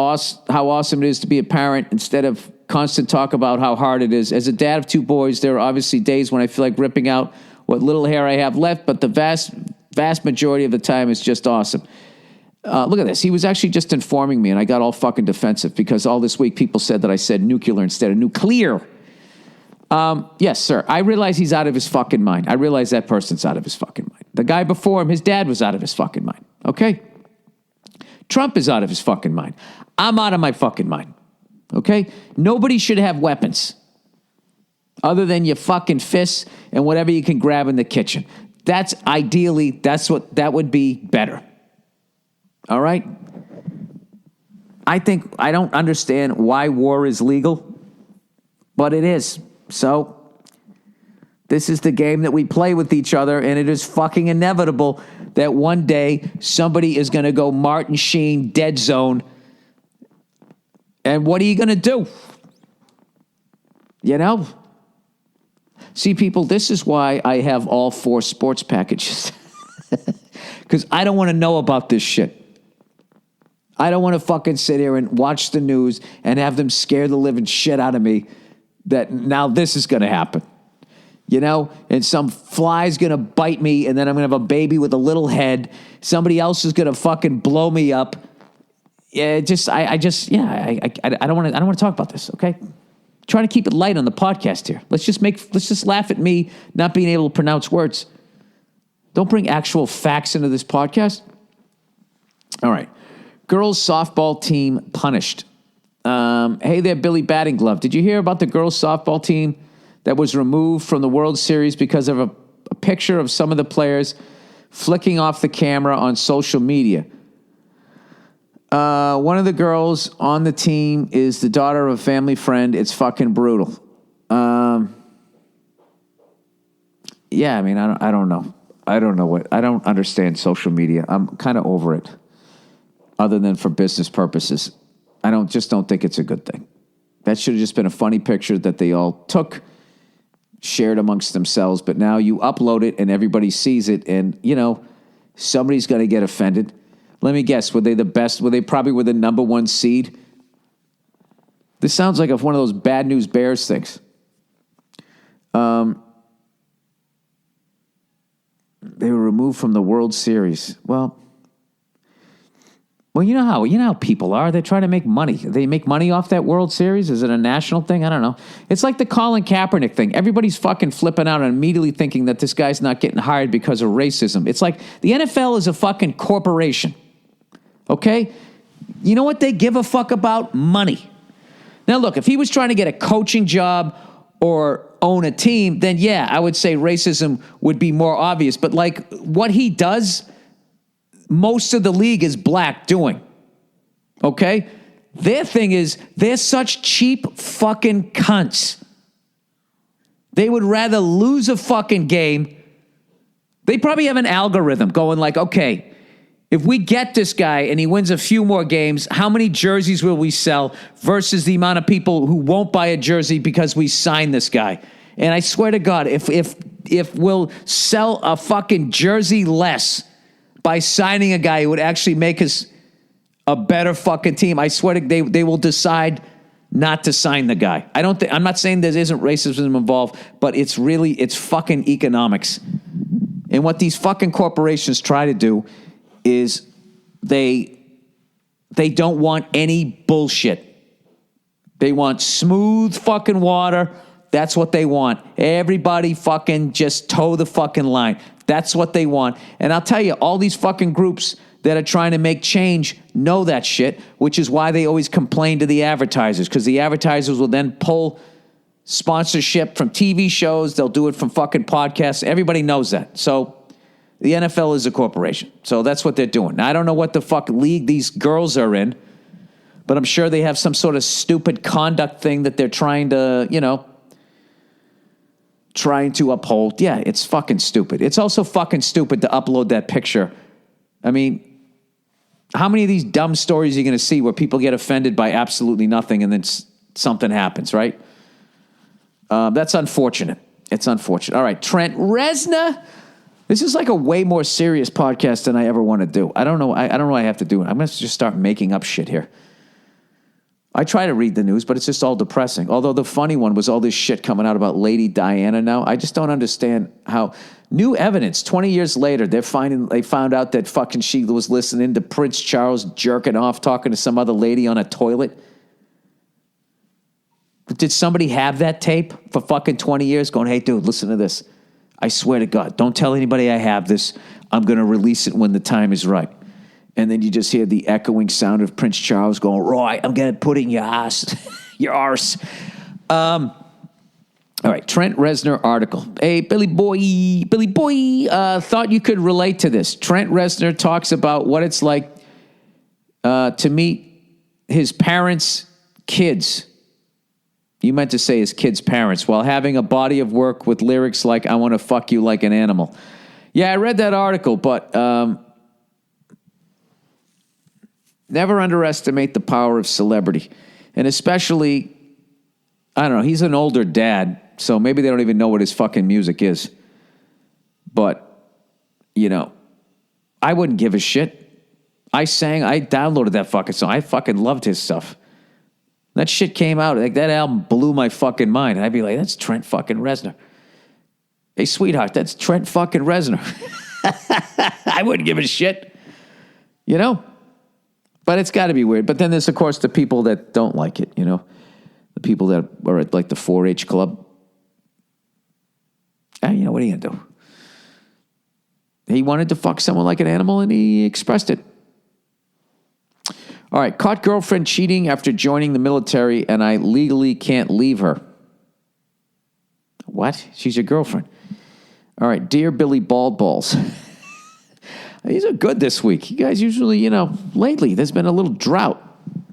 S2: how awesome it is to be a parent instead of constant talk about how hard it is. As a dad of two boys, there are obviously days when I feel like ripping out what little hair I have left, but the vast majority of the time is just awesome. Look at this. He was actually just informing me, and I got all fucking defensive because all this week people said that I said nuclear instead of nuclear. Yes, sir. I realize he's out of his fucking mind. I realize that person's out of his fucking mind. The guy before him, his dad was out of his fucking mind. Okay? Trump is out of his fucking mind. I'm out of my fucking mind. Okay? Nobody should have weapons other than your fucking fists and whatever you can grab in the kitchen. That would be better. All right? I don't understand why war is legal, but it is. So, this is the game that we play with each other, and it is fucking inevitable that one day somebody is going to go Martin Sheen, dead zone. And what are you going to do? You know? See, people, this is why I have all 4 sports packages. Because I don't want to know about this shit. I don't want to fucking sit here and watch the news and have them scare the living shit out of me that now this is going to happen. You know? And some fly's going to bite me, and then I'm going to have a baby with a little head. Somebody else is going to fucking blow me up. Yeah, I don't want to talk about this, okay? Trying to keep it light on the podcast here. Let's just laugh at me not being able to pronounce words. Don't bring actual facts into this podcast. All right. Girls softball team punished. Hey there, Billy Batting Glove. Did you hear about the girls softball team that was removed from the World Series because of a picture of some of the players flicking off the camera on social media? One of the girls on the team is the daughter of a family friend. It's fucking brutal. Yeah, I mean, I don't know. I don't understand social media. I'm kind of over it. Other than for business purposes. I don't think it's a good thing. That should have just been a funny picture that they all took, shared amongst themselves, but now you upload it and everybody sees it, and, you know, somebody's going to get offended. Let me guess, were they the best? They probably were the number 1 seed? This sounds like one of those Bad News Bears things. They were removed from the World Series. Well, Well, you know how people are. They're trying to make money. They make money off that World Series. Is it a national thing? I don't know. It's like the Colin Kaepernick thing. Everybody's fucking flipping out and immediately thinking that this guy's not getting hired because of racism. It's like the NFL is a fucking corporation. Okay? You know what they give a fuck about? Money. Now, look, if he was trying to get a coaching job or own a team, then yeah, I would say racism would be more obvious. But like what he does, most of the league is black doing. Okay? Their thing is they're such cheap fucking cunts. They would rather lose a fucking game. They probably have an algorithm going like, okay, if we get this guy and he wins a few more games, how many jerseys will we sell versus the amount of people who won't buy a jersey because we signed this guy? And I swear to God, if we'll sell a fucking jersey less by signing a guy who would actually make us a better fucking team, I swear to they will decide not to sign the guy. I'm not saying there isn't racism involved, but it's fucking economics. And what these fucking corporations try to do is they don't want any bullshit. They want smooth fucking water. That's what they want. Everybody fucking just toe the fucking line. That's what they want. And I'll tell you, all these fucking groups that are trying to make change know that shit, which is why they always complain to the advertisers, because the advertisers will then pull sponsorship from TV shows. They'll do it from fucking podcasts. Everybody knows that. So the NFL is a corporation. So that's what they're doing. Now, I don't know what the fuck league these girls are in, but I'm sure they have some sort of stupid conduct thing that they're trying to uphold. Yeah, it's fucking stupid. It's also fucking stupid to upload that picture. I mean, how many of these dumb stories are you going to see where people get offended by absolutely nothing and then something happens, right? That's unfortunate. It's unfortunate. All right, Trent Reznor. This is like a way more serious podcast than I ever want to do. I don't know. I don't know what I have to do. I'm going to just start making up shit here. I try to read the news, but it's just all depressing. Although the funny one was all this shit coming out about Lady Diana now. I just don't understand how new evidence 20 years later, they found out that fucking she was listening to Prince Charles jerking off, talking to some other lady on a toilet. Did somebody have that tape for fucking 20 years going, hey, dude, listen to this. I swear to God, don't tell anybody I have this. I'm going to release it when the time is right. And then you just hear the echoing sound of Prince Charles going, right, I'm going to put in your ass, your arse. All right, Trent Reznor article. Hey, Billy boy, thought you could relate to this. Trent Reznor talks about what it's like to meet his parents' kids. You meant to say his kids' parents, while having a body of work with lyrics like, I want to fuck you like an animal. Yeah, I read that article, but never underestimate the power of celebrity. And especially, I don't know, he's an older dad, so maybe they don't even know what his fucking music is. But, I wouldn't give a shit. I downloaded that fucking song. I fucking loved his stuff. That shit came out, like that album blew my fucking mind. And I'd be like, that's Trent fucking Reznor. Hey, sweetheart, that's Trent fucking Reznor. I wouldn't give a shit. But it's got to be weird. But then there's, of course, the people that don't like it, the people that are at, like, the 4-H club. What are you going to do? He wanted to fuck someone like an animal, and he expressed it. All right, caught girlfriend cheating after joining the military, and I legally can't leave her. What? She's your girlfriend. All right, dear Billy Bald Balls. These are good this week. You guys usually, lately, there's been a little drought.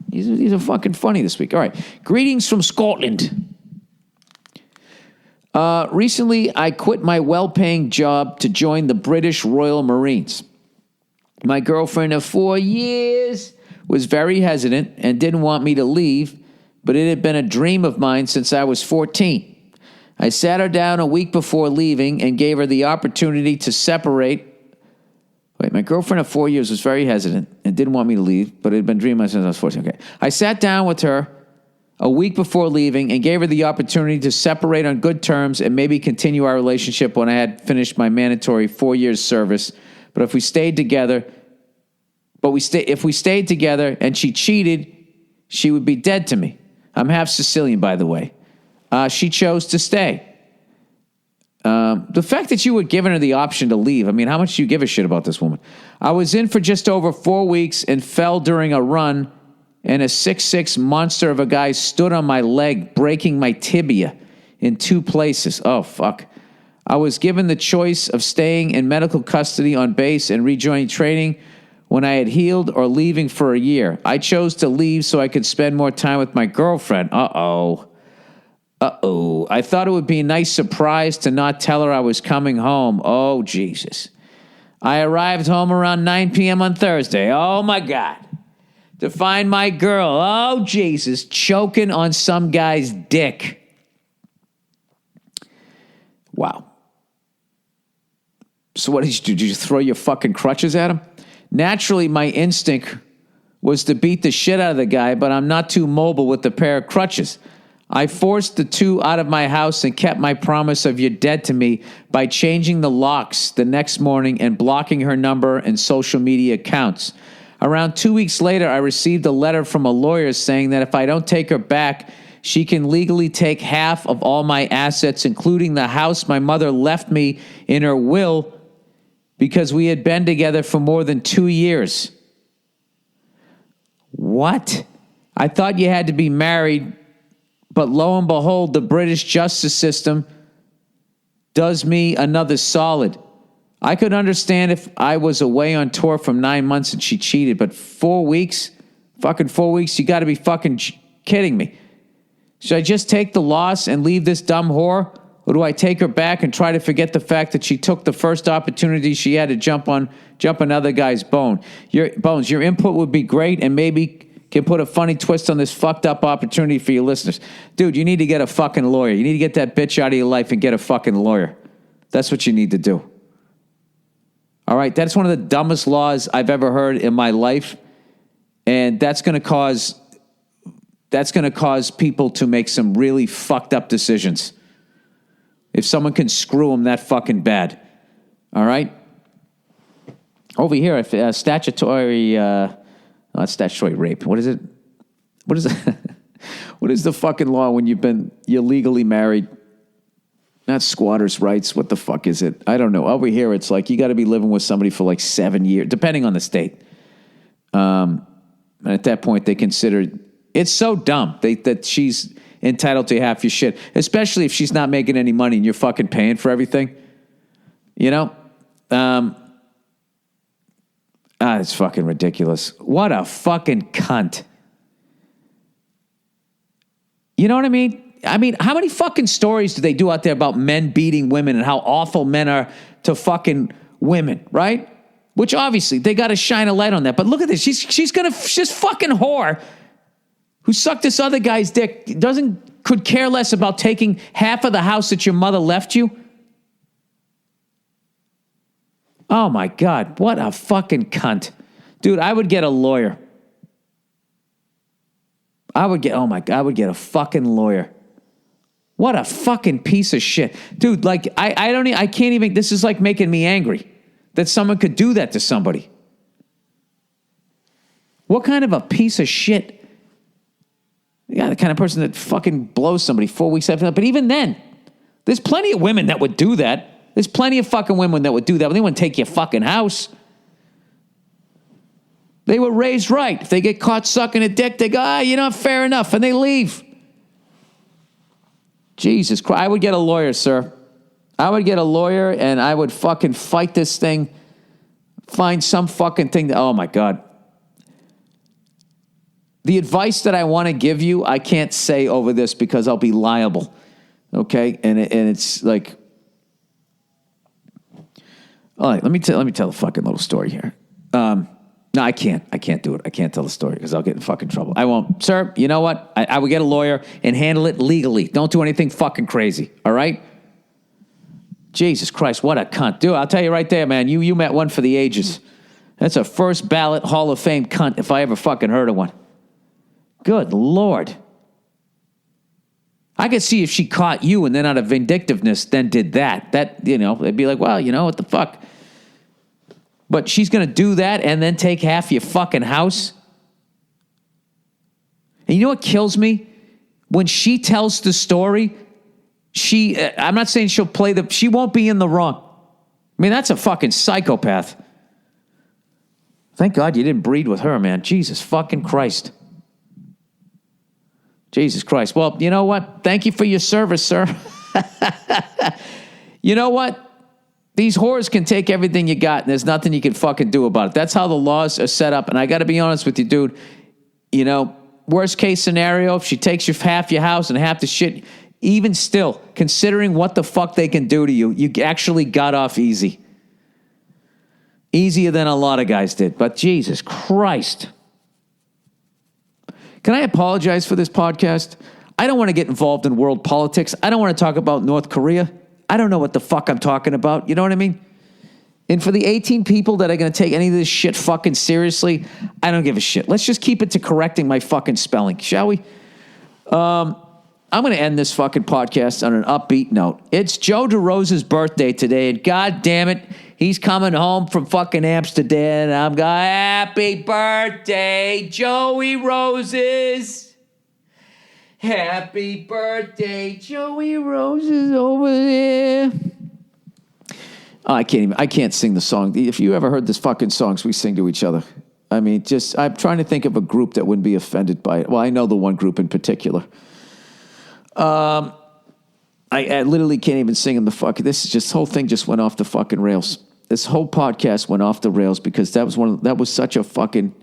S2: These are fucking funny this week. All right, greetings from Scotland. Recently, I quit my well-paying job to join the British Royal Marines. My girlfriend of 4 years was very hesitant and didn't want me to leave, but it had been a dream of mine since I was 14. I sat her down a week before leaving and gave her the opportunity to separate. Wait, my girlfriend of 4 years was very hesitant and didn't want me to leave, but it had been a dream of mine since I was 14. Okay. I sat down with her a week before leaving and gave her the opportunity to separate on good terms and maybe continue our relationship when I had finished my mandatory 4 years service. But if we stayed together, But if we stayed together and she cheated, she would be dead to me. I'm half Sicilian, by the way. She chose to stay. The fact that you were giving her the option to leave, I mean, how much do you give a shit about this woman? I was in for just over 4 weeks and fell during a run, and a 6'6" monster of a guy stood on my leg, breaking my tibia in 2 places. Oh, fuck. I was given the choice of staying in medical custody on base and rejoining training when I had healed or leaving for a year. I chose to leave so I could spend more time with my girlfriend. Uh-oh. I thought it would be a nice surprise to not tell her I was coming home. Oh, Jesus. I arrived home around 9 p.m. on Thursday. Oh, my God. To find my girl. Oh, Jesus. Choking on some guy's dick. Wow. So what did you do? Did you throw your fucking crutches at him? Naturally, my instinct was to beat the shit out of the guy, but I'm not too mobile with a pair of crutches. I forced the 2 out of my house and kept my promise of you're dead to me by changing the locks the next morning and blocking her number and social media accounts. Around 2 weeks later, I received a letter from a lawyer saying that if I don't take her back, she can legally take half of all my assets, including the house my mother left me in her will because we had been together for more than 2 years. What? I thought you had to be married. But lo and behold, the British justice system does me another solid. I could understand if I was away on tour from 9 months and she cheated, but 4 weeks? Fucking 4 weeks? You got to be fucking kidding me. Should I just take the loss and leave this dumb whore? Or do I take her back and try to forget the fact that she took the first opportunity she had to jump another guy's bones? Your input would be great and maybe can put a funny twist on this fucked up opportunity for your listeners. Dude, you need to get a fucking lawyer. You need to get that bitch out of your life and get a fucking lawyer. That's what you need to do. All right? That's one of the dumbest laws I've ever heard in my life. And that's going to cause people to make some really fucked up decisions. If someone can screw them that fucking bad. All right? Over here, statutory... not statutory rape. What is it? What is it? What is the fucking law when you're legally married? Not squatters' rights. What the fuck is it? I don't know. Over here, it's like you got to be living with somebody for like 7 years, depending on the state. And at that point, they consider it's so dumb that she's entitled to half your shit, especially if she's not making any money and you're fucking paying for everything. You know? It's fucking ridiculous. What a fucking cunt. You know what I mean? I mean, how many fucking stories do they do out there about men beating women and how awful men are to fucking women, right? Which obviously, they got to shine a light on that. But look at this. She's fucking whore who sucked this other guy's dick could care less about taking half of the house that your mother left you. Oh, my God. What a fucking cunt. Dude, I would get a lawyer. I would get a fucking lawyer. What a fucking piece of shit. Dude, like, I can't even, this is like making me angry that someone could do that to somebody. What kind of a piece of shit? Yeah, the kind of person that fucking blows somebody 4 weeks after that. But even then, there's plenty of women that would do that. There's plenty of fucking women that would do that, but they wouldn't take your fucking house. They were raised right. If they get caught sucking a dick, they go, fair enough, and they leave. Jesus Christ. I would get a lawyer, sir. I would get a lawyer, and I would fucking fight this thing, find some fucking thing oh, my God. The advice that I want to give you, I can't say over this because I'll be liable, okay? And it's like... All right, let me tell a fucking little story here. No, I can't do it. I can't tell the story because I'll get in fucking trouble. I won't. Sir, you know what? I would get a lawyer and handle it legally. Don't do anything fucking crazy, all right? Jesus Christ, what a cunt. Dude, I'll tell you right there, man, you met one for the ages. That's a first ballot Hall of Fame cunt if I ever fucking heard of one. Good Lord. I could see if she caught you and then out of vindictiveness then did that. They'd be like, well, what the fuck? But she's going to do that and then take half your fucking house? And you know what kills me? When she tells the story, I'm not saying she'll she won't be in the wrong. I mean, that's a fucking psychopath. Thank God you didn't breed with her, man. Jesus fucking Christ. Jesus Christ. Well, you know what? Thank you for your service, sir. You know what? These whores can take everything you got, and there's nothing you can fucking do about it. That's how the laws are set up. And I got to be honest with you, dude. You know, worst case scenario, if she takes half your house and half the shit, even still, considering what the fuck they can do to you, you actually got off easy. Easier than a lot of guys did. But Jesus Christ. Can I apologize for this podcast? I don't want to get involved in world politics. I don't want to talk about North Korea. I don't know what the fuck I'm talking about. You know what I mean? And for the 18 people that are going to take any of this shit fucking seriously, I don't give a shit. Let's just keep it to correcting my fucking spelling, shall we? I'm going to end this fucking podcast on an upbeat note. It's Joe DeRosa's birthday today, and God damn it, he's coming home from fucking Amsterdam, and I'm going, happy birthday, Joey Roses. Happy birthday, Joey Roses over there. Oh, I can't sing the song. If you ever heard this fucking songs we sing to each other, I mean, I'm trying to think of a group that wouldn't be offended by it. Well, I know the one group in particular. I literally can't even sing in the fucking, this whole thing just went off the fucking rails. This whole podcast went off the rails because that was such a fucking,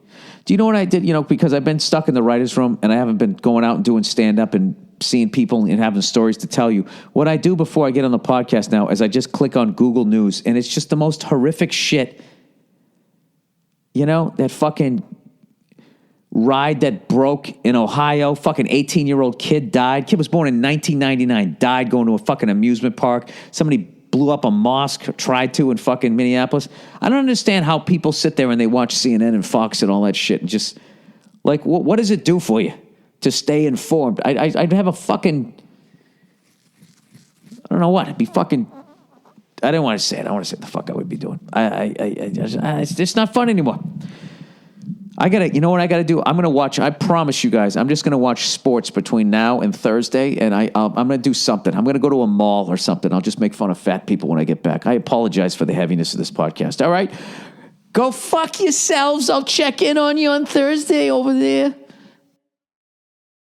S2: do you know what I did? You know, because I've been stuck in the writer's room and I haven't been going out and doing stand-up and seeing people and having stories to tell you. What I do before I get on the podcast now is I just click on Google News, and it's just the most horrific shit. You know, that fucking ride that broke in Ohio, fucking 18-year-old kid died. Kid was born in 1999, died going to a fucking amusement park. Somebody blew up a mosque, tried to, in fucking Minneapolis. I don't understand how people sit there and they watch CNN and Fox and all that shit and just, like, what does it do for you to stay informed? I'd have a fucking, I don't know what, it'd be fucking, I didn't want to say it. I want to say what the fuck I would be doing. It's just not fun anymore. You know what I gotta do? I'm gonna watch, I promise you guys, I'm just gonna watch sports between now and Thursday, and I'm gonna do something. I'm gonna go to a mall or something. I'll just make fun of fat people when I get back. I apologize for the heaviness of this podcast. All right? Go fuck yourselves. I'll check in on you on Thursday over there.